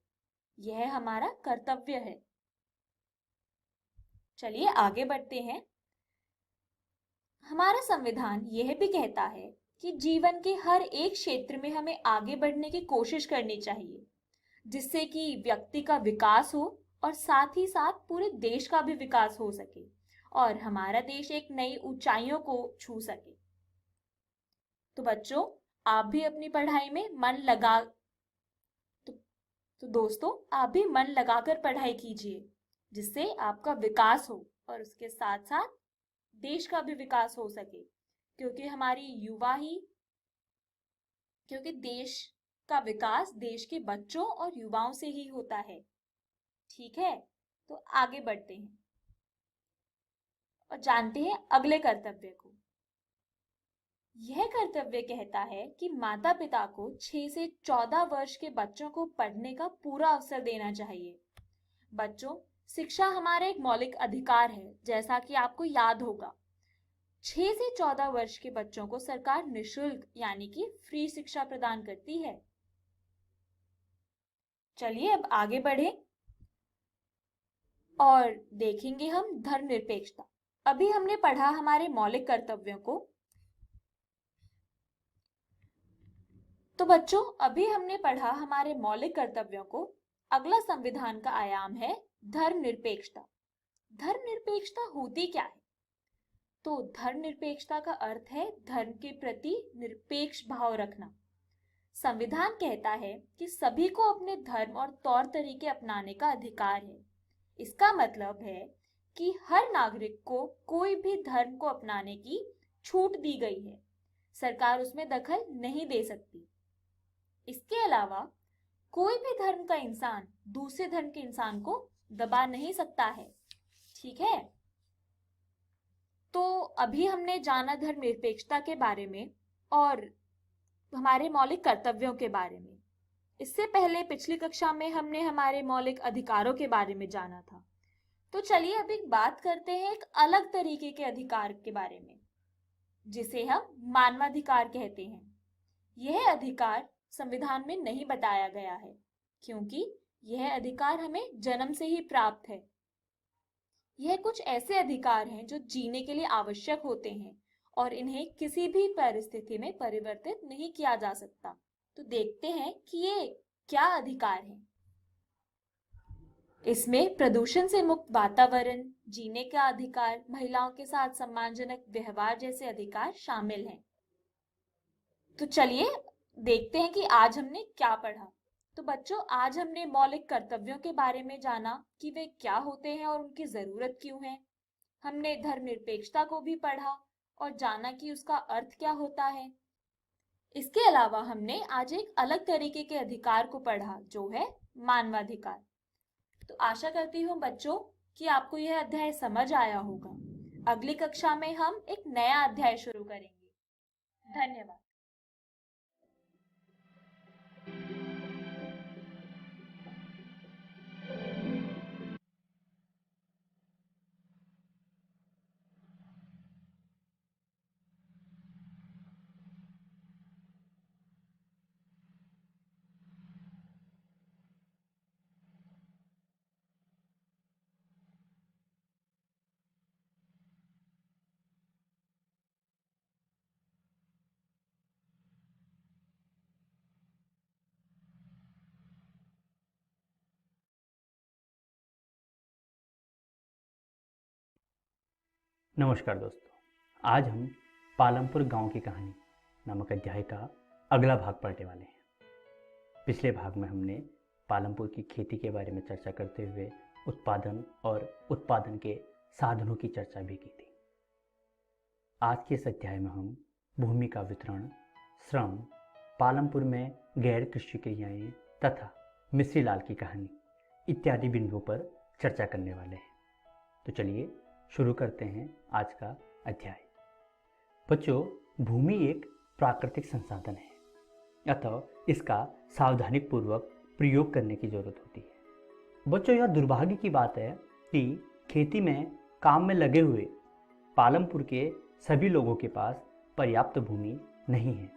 यह हमारा कर्तव्य है। चलिए आगे बढ़ते हैं। हमारा संविधान यह भी कहता है कि जीवन के हर एक क्षेत्र में हमें आगे बढ़ने की कोशिश करनी चाहिए, जिससे कि व्यक्ति का विकास हो और साथ ही साथ पूरे देश का भी विकास हो सके और हमारा देश एक नई ऊंचाइयों को छू सके। तो बच्चों, आप भी अपनी पढ़ाई में मन लगा तो दोस्तों, आप भी मन लगाकर पढ़ाई कीजिए, जिससे आपका विकास हो और उसके साथ साथ देश का भी विकास हो सके, क्योंकि देश का विकास देश के बच्चों और युवाओं से ही होता है। ठीक है, तो आगे बढ़ते हैं और जानते हैं अगले कर्तव्य को। यह कर्तव्य कहता है कि माता पिता को 6 से 14 वर्ष के बच्चों को पढ़ने का पूरा अवसर देना चाहिए। बच्चों, शिक्षा हमारा एक मौलिक अधिकार है, जैसा कि आपको याद होगा। 6 से 14 वर्ष के बच्चों को सरकार निःशुल्क यानी कि फ्री शिक्षा प्रदान करती है। चलिए अब आगे बढ़े और देखेंगे हम धर्मनिरपेक्षता। अभी हमने पढ़ा हमारे मौलिक कर्तव्यों को। तो बच्चों, अभी हमने पढ़ा हमारे मौलिक कर्तव्यों को। अगला संविधान का आयाम है धर्मनिरपेक्षता। धर्मनिरपेक्षता होती क्या है? तो धर्मनिरपेक्षता का अर्थ है धर्म के प्रति निरपेक्ष भाव रखना। संविधान कहता है कि सभी को अपने धर्म और तौर तरीके अपनाने का अधिकार है। इसका मतलब है कि हर नागरिक को कोई भी धर्म को अपनाने की छूट दी गई है। सरकार उसमें दखल नहीं दे सकती। इसके अलावा कोई भी धर्म का इंसान दूसरे धर्म के इंसान को दबा नहीं सकता है। ठीक है, तो अभी हमने जाना धर्मनिरपेक्षता के बारे में और हमारे मौलिक कर्तव्यों के बारे में। इससे पहले पिछली कक्षा में हमने हमारे मौलिक अधिकारों के बारे में जाना था। तो चलिए अभी बात करते हैं एक अलग तरीके के अधिकार के बारे में, जिसे हम मानवाधिकार कहते हैं। यह अधिकार संविधान में नहीं बताया गया है, क्योंकि यह अधिकार हमें जन्म से ही प्राप्त है। यह कुछ ऐसे अधिकार हैं जो जीने के लिए आवश्यक होते हैं और इन्हें किसी भी परिस्थिति में परिवर्तित नहीं किया जा सकता। तो देखते हैं कि ये क्या अधिकार हैं। इसमें प्रदूषण से मुक्त वातावरण, जीने का अधिकार, महिलाओं के साथ सम्मानजनक व्यवहार जैसे अधिकार शामिल हैं। तो चलिए देखते हैं कि आज हमने क्या पढ़ा। तो बच्चों, आज हमने मौलिक कर्तव्यों के बारे में जाना कि वे क्या होते हैं और उनकी जरूरत क्यों है। हमने धर्मनिरपेक्षता को भी पढ़ा और जाना कि उसका अर्थ क्या होता है। इसके अलावा हमने आज एक अलग तरीके के अधिकार को पढ़ा, जो है मानवाधिकार। तो आशा करती हूँ बच्चों कि आपको यह अध्याय समझ आया होगा। अगली कक्षा में हम एक नया अध्याय शुरू करेंगे। धन्यवाद। नमस्कार दोस्तों, आज हम पालमपुर गांव की कहानी नामक अध्याय का अगला भाग पढ़ने वाले हैं। पिछले भाग में हमने पालमपुर की खेती के बारे में चर्चा करते हुए उत्पादन और उत्पादन के साधनों की चर्चा भी की थी। आज के इस अध्याय में हम भूमि का वितरण, श्रम, पालमपुर में गैर कृषि क्रियाएं तथा मिश्रीलाल की कहानी इत्यादि बिंदुओं पर चर्चा करने वाले हैं। तो चलिए शुरू करते हैं आज का अध्याय। बच्चों, भूमि एक प्राकृतिक संसाधन है, अतः इसका सावधानीपूर्वक प्रयोग करने की जरूरत होती है। बच्चों, यह दुर्भाग्य की बात है कि खेती में काम में लगे हुए पालमपुर के सभी लोगों के पास पर्याप्त भूमि नहीं है।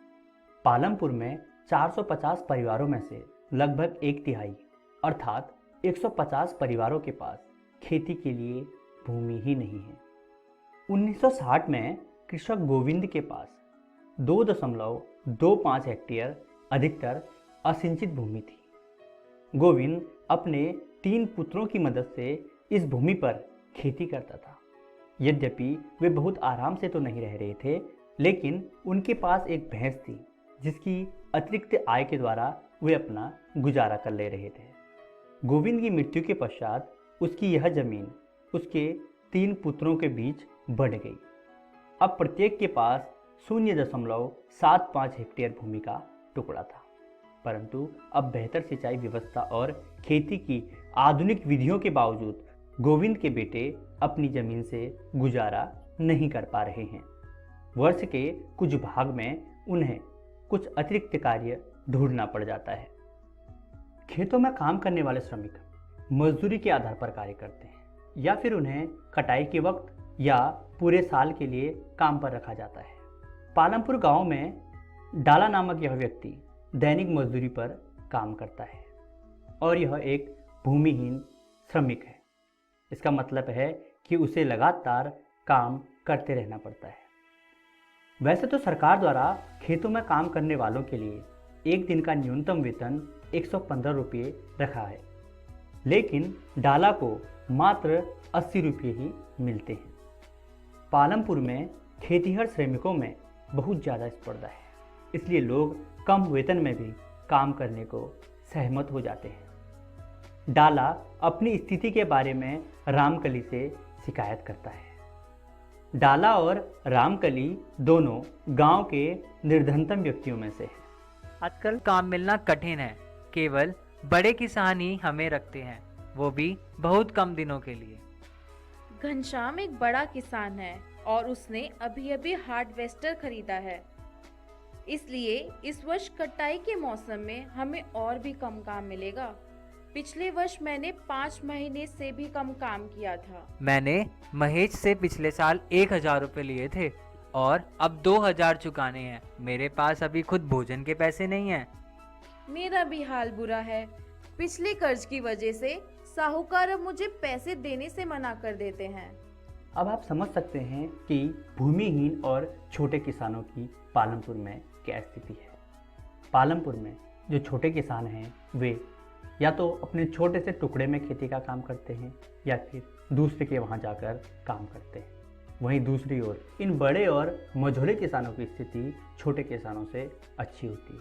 पालमपुर में 450 परिवारों में से लगभग 1/3 अर्थात 150 परिवारों के पास खेती के लिए भूमि ही नहीं है। 1960 में कृषक गोविंद के पास 2.25 हेक्टेयर अधिकतर असिंचित भूमि थी। गोविंद अपने 3 पुत्रों की मदद से इस भूमि पर खेती करता था। यद्यपि वे बहुत आराम से तो नहीं रह रहे थे, लेकिन उनके पास एक भैंस थी जिसकी अतिरिक्त आय के द्वारा वे अपना गुजारा कर ले रहे थे। गोविंद की मृत्यु के पश्चात उसकी यह जमीन उसके 3 पुत्रों के बीच बढ़ गई। अब प्रत्येक के पास 0.75 हेक्टेयर भूमि का टुकड़ा था, परंतु अब बेहतर सिंचाई व्यवस्था और खेती की आधुनिक विधियों के बावजूद गोविंद के बेटे अपनी जमीन से गुजारा नहीं कर पा रहे हैं। वर्ष के कुछ भाग में उन्हें कुछ अतिरिक्त कार्य ढूंढना पड़ जाता है। खेतों में काम करने वाले श्रमिक मजदूरी के आधार पर कार्य करते हैं, या फिर उन्हें कटाई के वक्त या पूरे साल के लिए काम पर रखा जाता है। पालमपुर गांव में डाला नामक यह व्यक्ति दैनिक मजदूरी पर काम करता है और यह एक भूमिहीन श्रमिक है। इसका मतलब है कि उसे लगातार काम करते रहना पड़ता है। वैसे तो सरकार द्वारा खेतों में काम करने वालों के लिए एक दिन का न्यूनतम वेतन 115 रुपये रखा है, लेकिन डाला को मात्र 80 रुपये ही मिलते हैं। पालमपुर में खेतीहर श्रमिकों में बहुत ज़्यादा स्पर्धा है, इसलिए लोग कम वेतन में भी काम करने को सहमत हो जाते हैं। डाला अपनी स्थिति के बारे में रामकली से शिकायत करता है। डाला और रामकली दोनों गांव के निर्धनतम व्यक्तियों में से हैं। आजकल काम मिलना कठिन है, केवल बड़े किसान ही हमें रखते हैं, वो भी बहुत कम दिनों के लिए। घनश्याम एक बड़ा किसान है और उसने अभी अभी हार्वेस्टर खरीदा है, इसलिए इस वर्ष कटाई के मौसम में हमें और भी कम काम मिलेगा। पिछले वर्ष मैंने 5 महीने से भी कम काम किया था। मैंने महेश से पिछले साल 1000 रुपये लिए थे और अब 2000 चुकाने हैं। मेरे पास अभी खुद भोजन के पैसे नहीं हैं। मेरा भी हाल बुरा है। पिछले कर्ज की वजह से साहूकार अब मुझे पैसे देने से मना कर देते हैं। अब आप समझ सकते हैं कि भूमिहीन और छोटे किसानों की पालमपुर में क्या स्थिति है। पालमपुर में जो छोटे किसान हैं वे या तो अपने छोटे से टुकड़े में खेती का काम करते हैं या फिर दूसरे के वहाँ जाकर काम करते हैं। वहीं दूसरी ओर इन बड़े और मझोले किसानों की स्थिति छोटे किसानों से अच्छी होती है।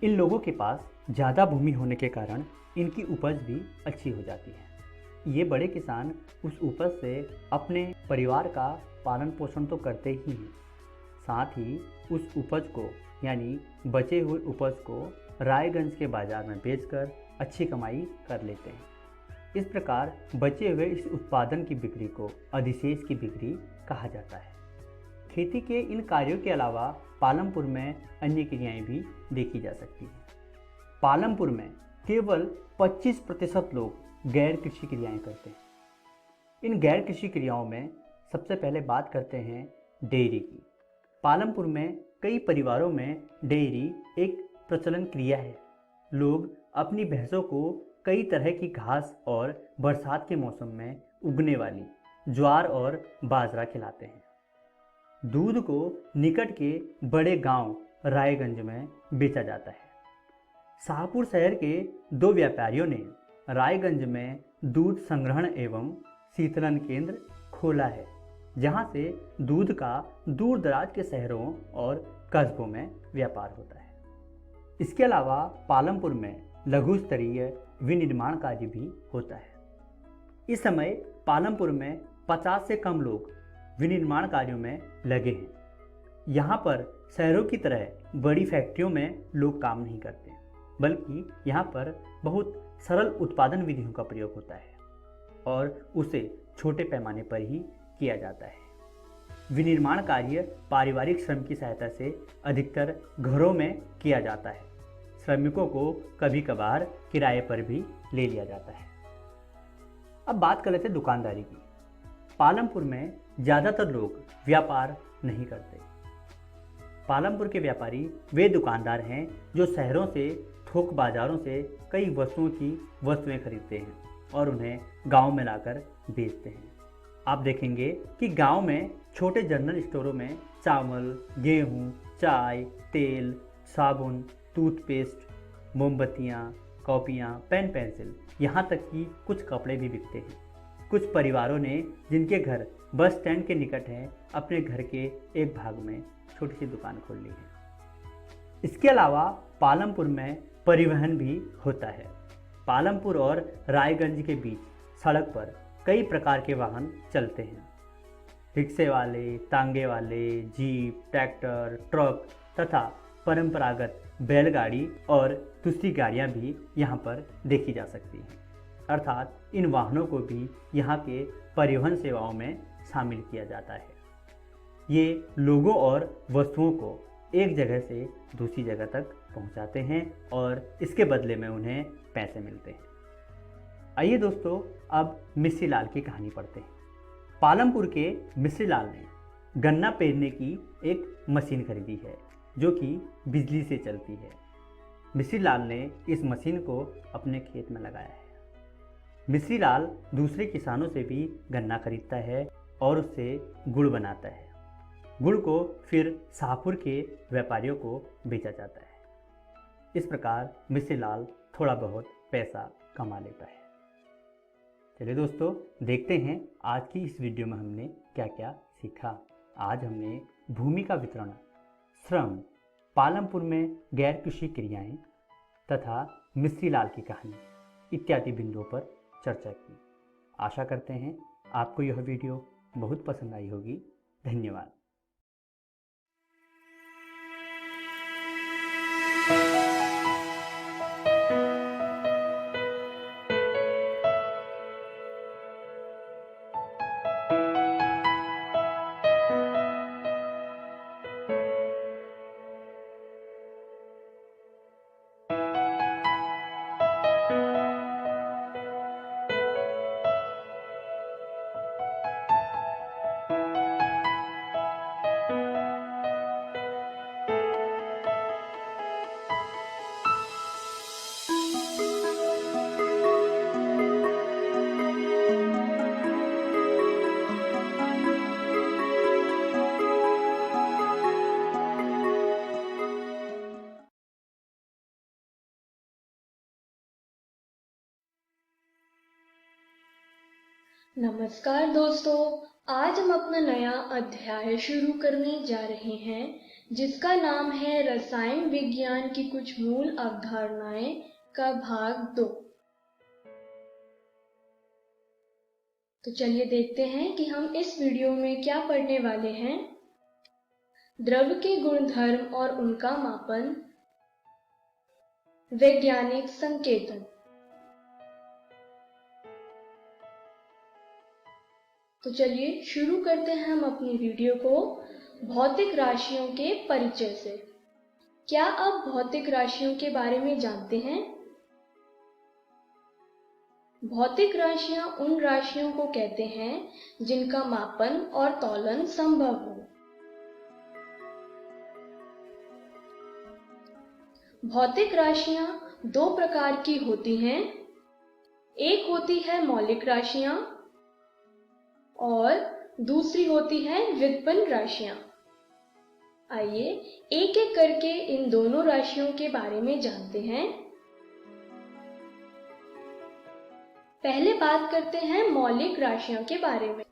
इन लोगों के पास ज़्यादा भूमि होने के कारण इनकी उपज भी अच्छी हो जाती है। ये बड़े किसान उस उपज से अपने परिवार का पालन पोषण तो करते ही हैं, साथ ही उस उपज को यानी बचे हुए उपज को रायगंज के बाज़ार में बेचकर अच्छी कमाई कर लेते हैं। इस प्रकार बचे हुए इस उत्पादन की बिक्री को अधिशेष की बिक्री कहा जाता है। खेती के इन कार्यों के अलावा पालमपुर में अन्य क्रियाएं भी देखी जा सकती हैं। पालमपुर में केवल 25% लोग गैर कृषि क्रियाएं करते हैं। इन गैर कृषि क्रियाओं में सबसे पहले बात करते हैं डेयरी की। पालमपुर में कई परिवारों में डेयरी एक प्रचलन क्रिया है। लोग अपनी भैंसों को कई तरह की घास और बरसात के मौसम में उगने वाली ज्वार और बाजरा खिलाते हैं। दूध को निकट के बड़े गांव रायगंज में बेचा जाता है। शाहपुर शहर के 2 व्यापारियों ने रायगंज में दूध संग्रहण एवं शीतलन केंद्र खोला है, जहां से दूध का दूर दराज के शहरों और कस्बों में व्यापार होता है। इसके अलावा पालमपुर में लघु स्तरीय विनिर्माण कार्य भी होता है। इस समय पालमपुर में 50 से कम लोग विनिर्माण कार्यों में लगे हैं। यहाँ पर शहरों की तरह बड़ी फैक्ट्रियों में लोग काम नहीं करते, बल्कि यहाँ पर बहुत सरल उत्पादन विधियों का प्रयोग होता है और उसे छोटे पैमाने पर ही किया जाता है। विनिर्माण कार्य पारिवारिक श्रम की सहायता से अधिकतर घरों में किया जाता है। श्रमिकों को कभी कभार किराए पर भी ले लिया जाता है। अब बात कर लेते हैं दुकानदारी की। पालमपुर में ज़्यादातर लोग व्यापार नहीं करते। पालमपुर के व्यापारी वे दुकानदार हैं जो शहरों से थोक बाजारों से कई वस्तुएं खरीदते हैं और उन्हें गांव में लाकर बेचते हैं। आप देखेंगे कि गांव में छोटे जनरल स्टोरों में चावल, गेहूं, चाय, तेल, साबुन, टूथपेस्ट, मोमबत्तियाँ, कॉपियाँ, पेन पेंसिल, यहाँ तक कि कुछ कपड़े भी बिकते हैं। कुछ परिवारों ने जिनके घर बस स्टैंड के निकट है अपने घर के एक भाग में छोटी सी दुकान खोल ली है। इसके अलावा पालमपुर में परिवहन भी होता है। पालमपुर और रायगंज के बीच सड़क पर कई प्रकार के वाहन चलते हैं। रिक्शे वाले, तांगे वाले, जीप, ट्रैक्टर, ट्रक तथा परंपरागत बैलगाड़ी और दूसरी गाड़ियां भी यहाँ पर देखी जा सकती हैं। अर्थात इन वाहनों को भी यहाँ के परिवहन सेवाओं में शामिल किया जाता है। ये लोगों और वस्तुओं को एक जगह से दूसरी जगह तक पहुँचाते हैं और इसके बदले में उन्हें पैसे मिलते हैं। आइए दोस्तों, अब मिस्री लाल की कहानी पढ़ते हैं। पालमपुर के मिस्री लाल ने गन्ना पेरने की एक मशीन खरीदी है जो कि बिजली से चलती है। मिस्री लाल ने इस मशीन को अपने खेत में लगाया है। मिस्री लाल दूसरे किसानों से भी गन्ना खरीदता है और उससे गुड़ बनाता है। गुड़ को फिर शाहपुर के व्यापारियों को बेचा जाता है। इस प्रकार मिस्री लाल थोड़ा बहुत पैसा कमा लेता है। चलिए दोस्तों, देखते हैं आज की इस वीडियो में हमने क्या क्या सीखा। आज हमने भूमि का वितरण, श्रम, पालमपुर में गैर कृषि क्रियाएं तथा मिस्री लाल की कहानी इत्यादि बिंदुओं पर चर्चा की। आशा करते हैं आपको यह वीडियो बहुत पसंद आई होगी। धन्यवाद। नमस्कार दोस्तों, आज हम अपना नया अध्याय शुरू करने जा रहे हैं जिसका नाम है रसायन विज्ञान की कुछ मूल अवधारणाएं का भाग 2। तो चलिए देखते हैं कि हम इस वीडियो में क्या पढ़ने वाले हैं। द्रव के गुणधर्म और उनका मापन, वैज्ञानिक संकेतन। तो चलिए शुरू करते हैं हम अपनी वीडियो को भौतिक राशियों के परिचय से। क्या आप भौतिक राशियों के बारे में जानते हैं? भौतिक राशियां उन राशियों को कहते हैं जिनका मापन और तौलन संभव हो। भौतिक राशियां दो प्रकार की होती हैं। एक होती है मौलिक राशियां और दूसरी होती है व्युत्पन्न राशियां। आइए एक एक करके इन दोनों राशियों के बारे में जानते हैं। पहले बात करते हैं मौलिक राशियों के बारे में।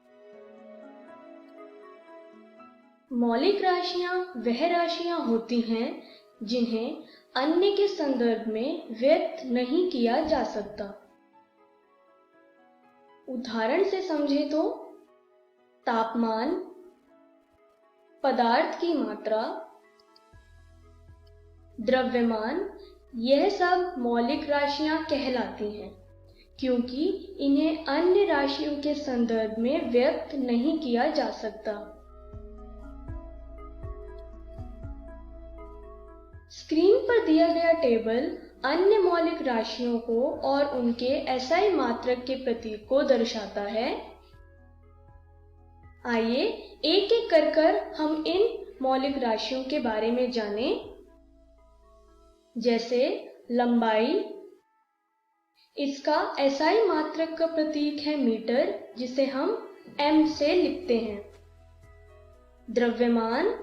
मौलिक राशियां वह राशियां होती हैं जिन्हें अन्य के संदर्भ में व्यक्त नहीं किया जा सकता। उदाहरण से समझे तो तापमान, पदार्थ की मात्रा, द्रव्यमान, यह सब मौलिक राशियां कहलाती हैं क्योंकि इन्हें अन्य राशियों के संदर्भ में व्यक्त नहीं किया जा सकता। स्क्रीन पर दिया गया टेबल अन्य मौलिक राशियों को और उनके SI मात्रक के प्रतीक को दर्शाता है। आइए एक एक कर हम इन मौलिक राशियों के बारे में जानें। जैसे लंबाई, इसका SI मात्रक का प्रतीक है मीटर, जिसे हम m से लिखते हैं। द्रव्यमान,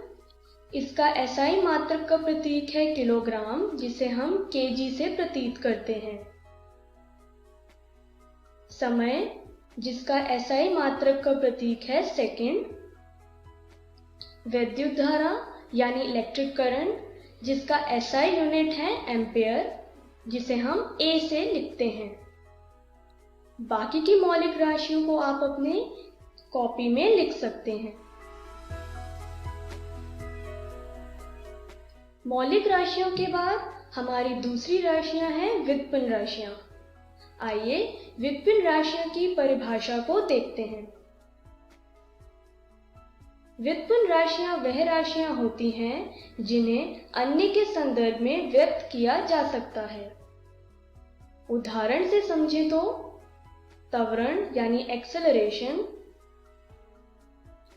इसका एसआई मात्रक का प्रतीक है किलोग्राम, जिसे हम केजी से प्रतीत करते हैं। समय, जिसका एसआई मात्रक का प्रतीक है सेकंड। विद्युत धारा यानी इलेक्ट्रिक करंट, जिसका एसआई यूनिट है एम्पेयर, जिसे हम ए से लिखते हैं। बाकी की मौलिक राशियों को आप अपने कॉपी में लिख सकते हैं। मौलिक राशियों के बाद हमारी दूसरी राशियां हैं व्युत्पन्न राशियां। आइए व्युत्पन्न राशियों की परिभाषा को देखते हैं। व्युत्पन्न राशियां वह राशियां होती हैं जिन्हें अन्य के संदर्भ में व्यक्त किया जा सकता है। उदाहरण से समझे तो त्वरण यानी एक्सेलरेशन,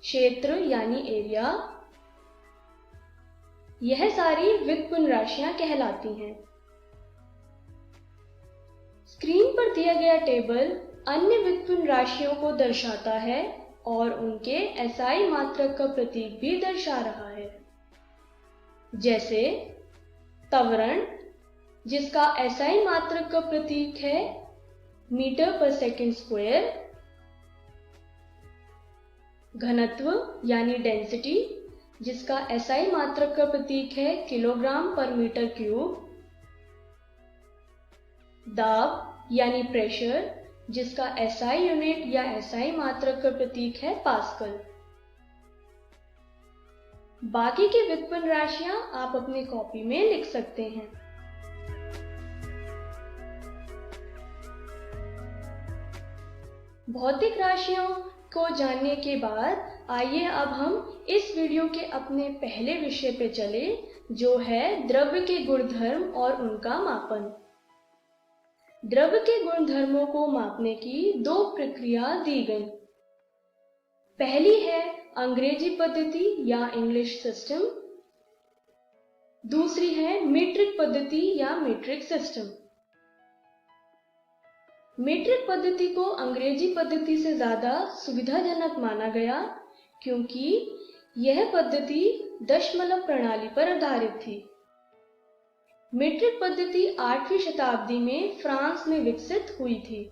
क्षेत्र यानी एरिया, यह सारी व्युत्पन्न राशियां कहलाती हैं। स्क्रीन पर दिया गया टेबल अन्य व्युत्पन्न राशियों को दर्शाता है और उनके एसआई मात्रक का प्रतीक भी दर्शा रहा है। जैसे त्वरण, जिसका एसआई मात्रक का प्रतीक है मीटर पर सेकंड स्क्वायर। घनत्व यानी डेंसिटी, जिसका एसआई मात्रक का प्रतीक है किलोग्राम पर मीटर क्यूब। दाब यानी प्रेशर, जिसका एसआई यूनिट या एसआई मात्रक का प्रतीक है पास्कल। बाकी की व्युत्पन्न राशियां आप अपनी कॉपी में लिख सकते हैं। भौतिक राशियों को जानने के बाद आइए अब हम इस वीडियो के अपने पहले विषय पे चले, जो है द्रव्य के गुणधर्म और उनका मापन। द्रव्य के गुणधर्मों को मापने की दो प्रक्रिया दी गई। पहली है अंग्रेजी पद्धति या इंग्लिश सिस्टम, दूसरी है मीट्रिक पद्धति या मीट्रिक सिस्टम। मीट्रिक पद्धति को अंग्रेजी पद्धति से ज्यादा सुविधाजनक माना गया, क्योंकि यह पद्धति दशमलव प्रणाली पर आधारित थी। मीट्रिक पद्धति 8वीं शताब्दी में फ्रांस में विकसित हुई थी।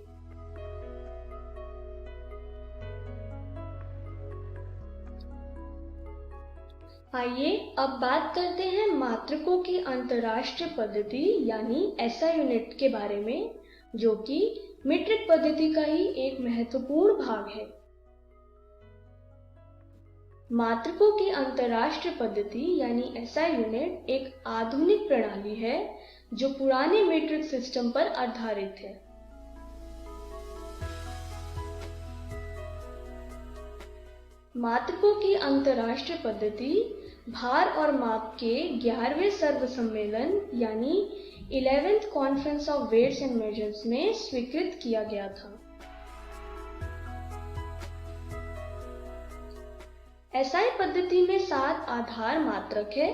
आइए अब बात करते हैं मात्रकों की अंतरराष्ट्रीय पद्धति यानी एसआई यूनिट के बारे में, जो कि मीट्रिक पद्धति का ही एक महत्वपूर्ण भाग है। मात्रकों की अंतरराष्ट्रीय पद्धति यानी एसआई यूनिट एक आधुनिक प्रणाली है जो पुराने मीट्रिक सिस्टम पर आधारित है। मात्रकों की अंतरराष्ट्रीय पद्धति भार और माप के 11वें सर्व सम्मेलन यानी 11th conference of weights and measures में स्वीकृत किया गया था। एसआई पद्धति में 7 आधार मात्रक है।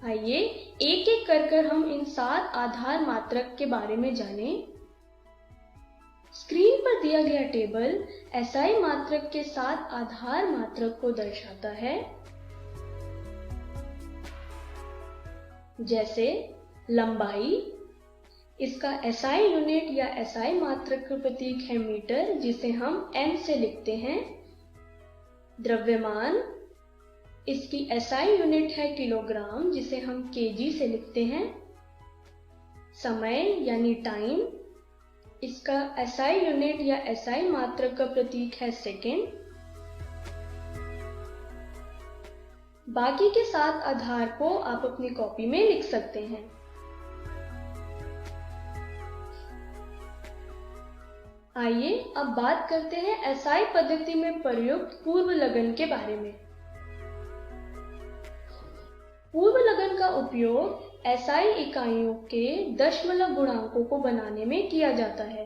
आइए एक एक कर हम इन 7 आधार मात्रक के बारे में जानें। स्क्रीन पर दिया गया टेबल एसआई मात्रक के 7 आधार मात्रक को दर्शाता है। जैसे लंबाई, इसका एसआई यूनिट या एसआई मात्रक का प्रतीक है मीटर, जिसे हम एम से लिखते हैं। द्रव्यमान, इसकी एसआई यूनिट है किलोग्राम, जिसे हम केजी से लिखते हैं। समय यानी टाइम, इसका एसआई यूनिट या एसआई मात्रक का प्रतीक है सेकेंड। बाकी के 7 आधार को आप अपनी कॉपी में लिख सकते हैं। आइए अब बात करते हैं एसआई पद्धति में प्रयुक्त पूर्व लगन के बारे में। पूर्व लगन का उपयोग एसआई इकाइयों के दशमलव गुणांकों को बनाने में किया जाता है।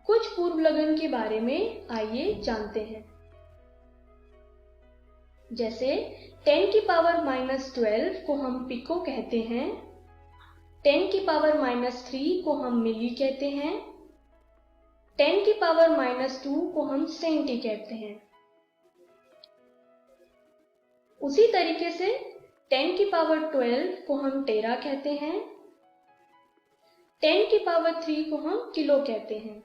कुछ पूर्व लगन के बारे में आइए जानते हैं। जैसे 10⁻⁻12 को हम पिको कहते हैं, 10⁻³ को हम मिली कहते हैं, 10⁻² को हम सेंटी कहते हैं। उसी तरीके से 10⁻12 को हम टेरा कहते हैं, 10⁻³ को हम किलो कहते हैं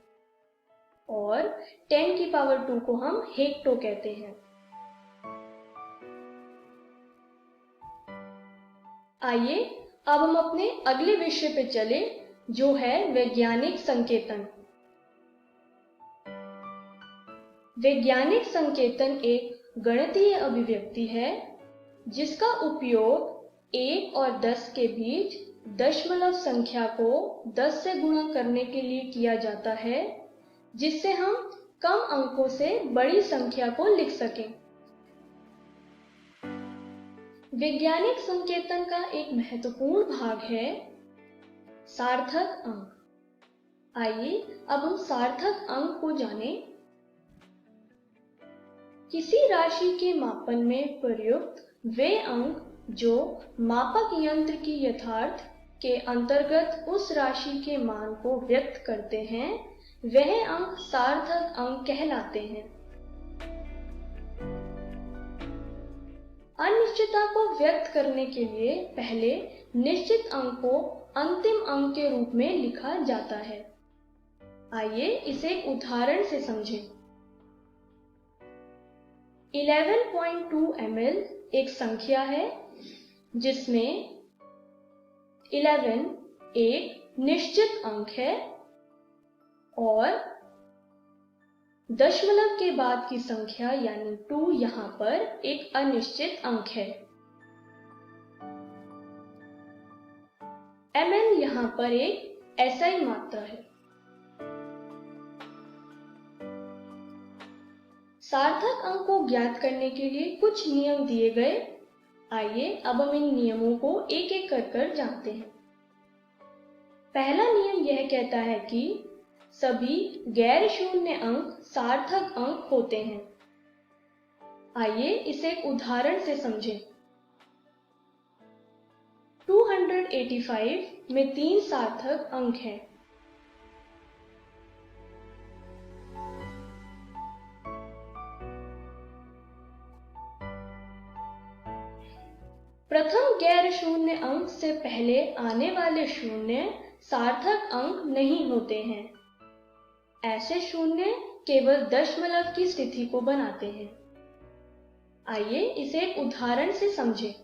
और 10⁻² को हम हेक्टो कहते हैं। आइए अब हम अपने अगले विषय पे चले, जो है वैज्ञानिक संकेतन। वैज्ञानिक संकेतन एक गणितीय अभिव्यक्ति है जिसका उपयोग 1 और 10 के बीच दशमलव संख्या को 10 से गुणा करने के लिए किया जाता है, जिससे हम कम अंकों से बड़ी संख्या को लिख सकें। वैज्ञानिक संकेतन का एक महत्वपूर्ण भाग है सार्थक अंक। आइए अब हम सार्थक अंक को जानें। किसी राशि के मापन में प्रयुक्त वे अंक जो मापक यंत्र की यथार्थ के अंतर्गत उस राशि के मान को व्यक्त करते हैं, वह अंक सार्थक अंक कहलाते हैं। अनिश्चितता को व्यक्त करने के लिए पहले निश्चित अंक को अंतिम अंक के रूप में लिखा जाता है। आइए इसे एक उदाहरण से समझें। 11.2 ml एक संख्या है जिसमें 11 एक निश्चित अंक है और दशमलव के बाद की संख्या यानी 2 यहाँ पर एक अनिश्चित अंक है। ml यहाँ पर एक SI मात्रा है। सार्थक अंक को ज्ञात करने के लिए कुछ नियम दिए गए। आइए अब हम इन नियमों को एक एक कर जानते हैं। पहला नियम यह कहता है कि सभी गैर शून्य अंक सार्थक अंक होते हैं। आइए इसे एक उदाहरण से समझें। 285 में 3 सार्थक अंक हैं। प्रथम गैर शून्य अंक से पहले आने वाले शून्य सार्थक अंक नहीं होते हैं। ऐसे शून्य केवल दशमलव की स्थिति को बनाते हैं। आइए इसे एक उदाहरण से समझें।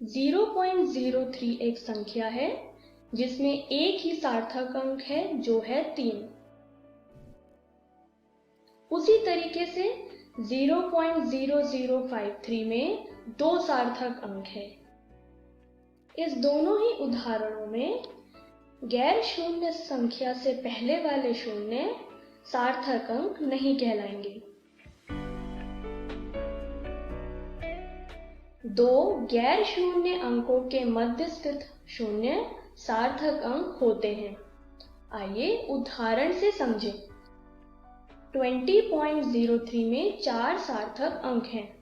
0.03 एक संख्या है जिसमें एक ही सार्थक अंक है जो है 3। उसी तरीके से 0.0053 में 2 सार्थक अंक है। इस दोनों ही उदाहरणों में गैर शून्य संख्या से पहले वाले शून्य सार्थक अंक नहीं कहलाएंगे। 2 गैर शून्य अंकों के मध्य स्थित शून्य सार्थक अंक होते हैं। आइए उदाहरण से समझें। 20.03 में 4 सार्थक अंक हैं,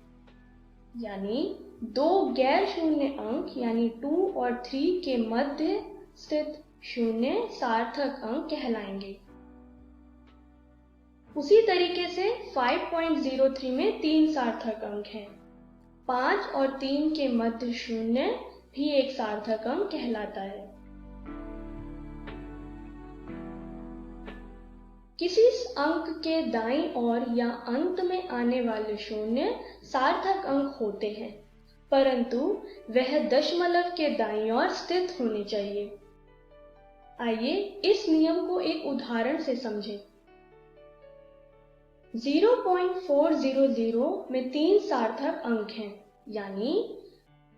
यानी 2 गैर शून्य अंक यानी 2 और 3 के मध्य स्थित शून्य सार्थक अंक कहलाएंगे। उसी तरीके से 5.03 में 3 सार्थक अंक हैं। 5 और 3 के मध्य शून्य भी एक सार्थक अंक कहलाता है। किसी अंक के दाईं ओर या अंत में आने वाले शून्य सार्थक अंक होते हैं, परंतु वह दशमलव के दाईं ओर स्थित होने चाहिए। आइए इस नियम को एक उदाहरण से समझें। 0.400 में 3 सार्थक अंक हैं, यानी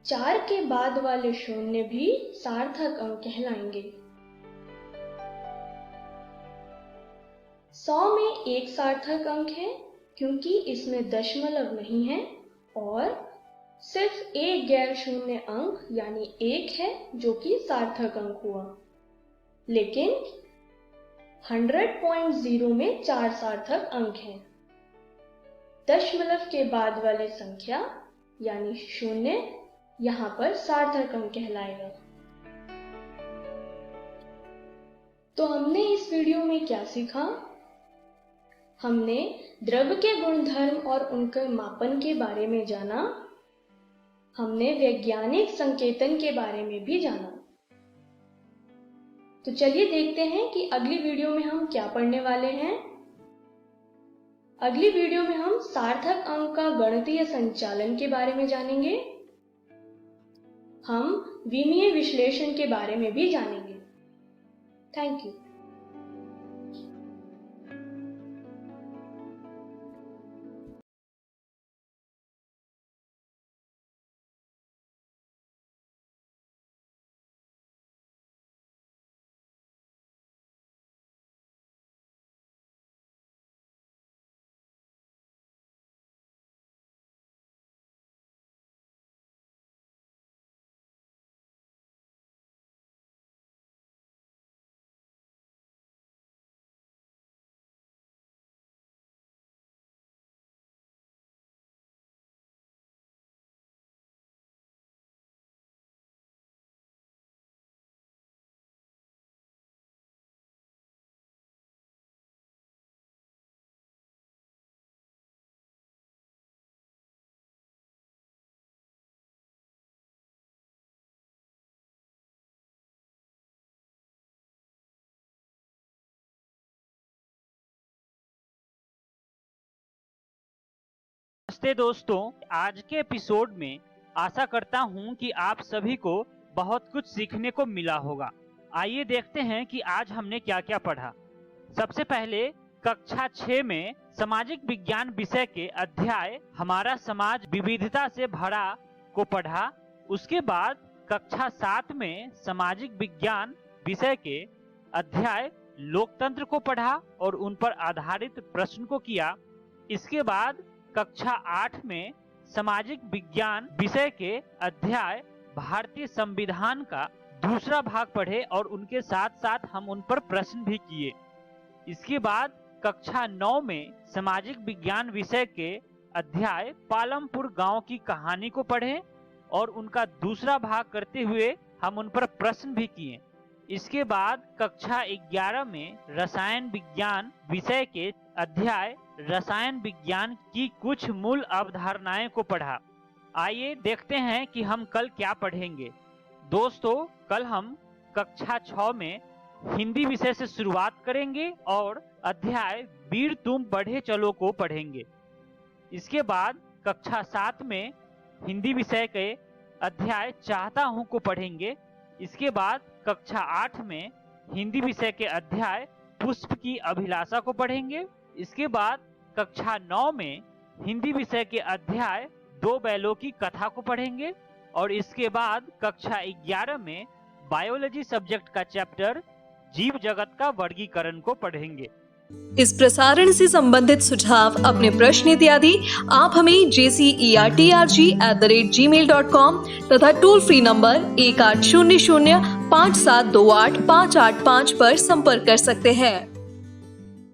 4 के बाद वाले शून्य भी सार्थक अंक कहलाएंगे। 100 में 1 सार्थक अंक है क्योंकि इसमें दशमलव नहीं है और सिर्फ एक गैर शून्य अंक यानी 1 है जो कि सार्थक अंक हुआ। लेकिन 100.0 में 4 सार्थक अंक हैं। दशमलव के बाद वाले संख्या यानी शून्य यहाँ पर सार्थक अंक कहलाएगा। तो हमने इस वीडियो में क्या सीखा? हमने द्रव्य के गुणधर्म और उनके मापन के बारे में जाना। हमने वैज्ञानिक संकेतन के बारे में भी जाना। तो चलिए देखते हैं कि अगली वीडियो में हम क्या पढ़ने वाले हैं। अगली वीडियो में हम सार्थक अंक का गणितीय संचालन के बारे में जानेंगे। हम विमीय विश्लेषण के बारे में भी जानेंगे। Thank you. नमस्ते दोस्तों, आज के एपिसोड में आशा करता हूं कि आप सभी को बहुत कुछ सीखने को मिला होगा। आइए देखते हैं कि आज हमने क्या क्या पढ़ा। सबसे पहले कक्षा 6 में सामाजिक विज्ञान विषय के अध्याय हमारा समाज विविधता से भरा को पढ़ा। उसके बाद कक्षा 7 में सामाजिक विज्ञान विषय के अध्याय लोकतंत्र को पढ़ा और उन पर आधारित प्रश्न को किया। इसके बाद कक्षा 8 में सामाजिक विज्ञान विषय के अध्याय भारतीय संविधान का दूसरा भाग पढ़े और उनके साथ साथ हम उन पर प्रश्न भी किए। इसके बाद कक्षा 9 में सामाजिक विज्ञान विषय के अध्याय पालमपुर गांव की कहानी को पढ़े और उनका दूसरा भाग करते हुए हम उन पर प्रश्न भी किए। इसके बाद कक्षा 11 में रसायन विज्ञान विषय के अध्याय रसायन विज्ञान की कुछ मूल अवधारणाएं को पढ़ा। आइए देखते हैं कि हम कल क्या पढ़ेंगे। दोस्तों, कल हम कक्षा 6 में हिंदी विषय से शुरुआत करेंगे और अध्याय वीर तुम बढ़े चलो को पढ़ेंगे। इसके बाद कक्षा 7 में हिंदी विषय के अध्याय चाहता हूं को पढ़ेंगे। इसके बाद कक्षा 8 में हिंदी विषय के अध्याय पुष्प की अभिलाषा को पढ़ेंगे। इसके बाद कक्षा 9 में हिंदी विषय के अध्याय दो बैलों की कथा को पढ़ेंगे और इसके बाद कक्षा 11 में बायोलॉजी सब्जेक्ट का चैप्टर जीव जगत का वर्गीकरण को पढ़ेंगे। इस प्रसारण से संबंधित सुझाव, अपने प्रश्न इत्यादि आप हमें jcertrg@gmail.com तथा टोल फ्री नंबर 1800 5728 585 पर संपर्क कर सकते हैं।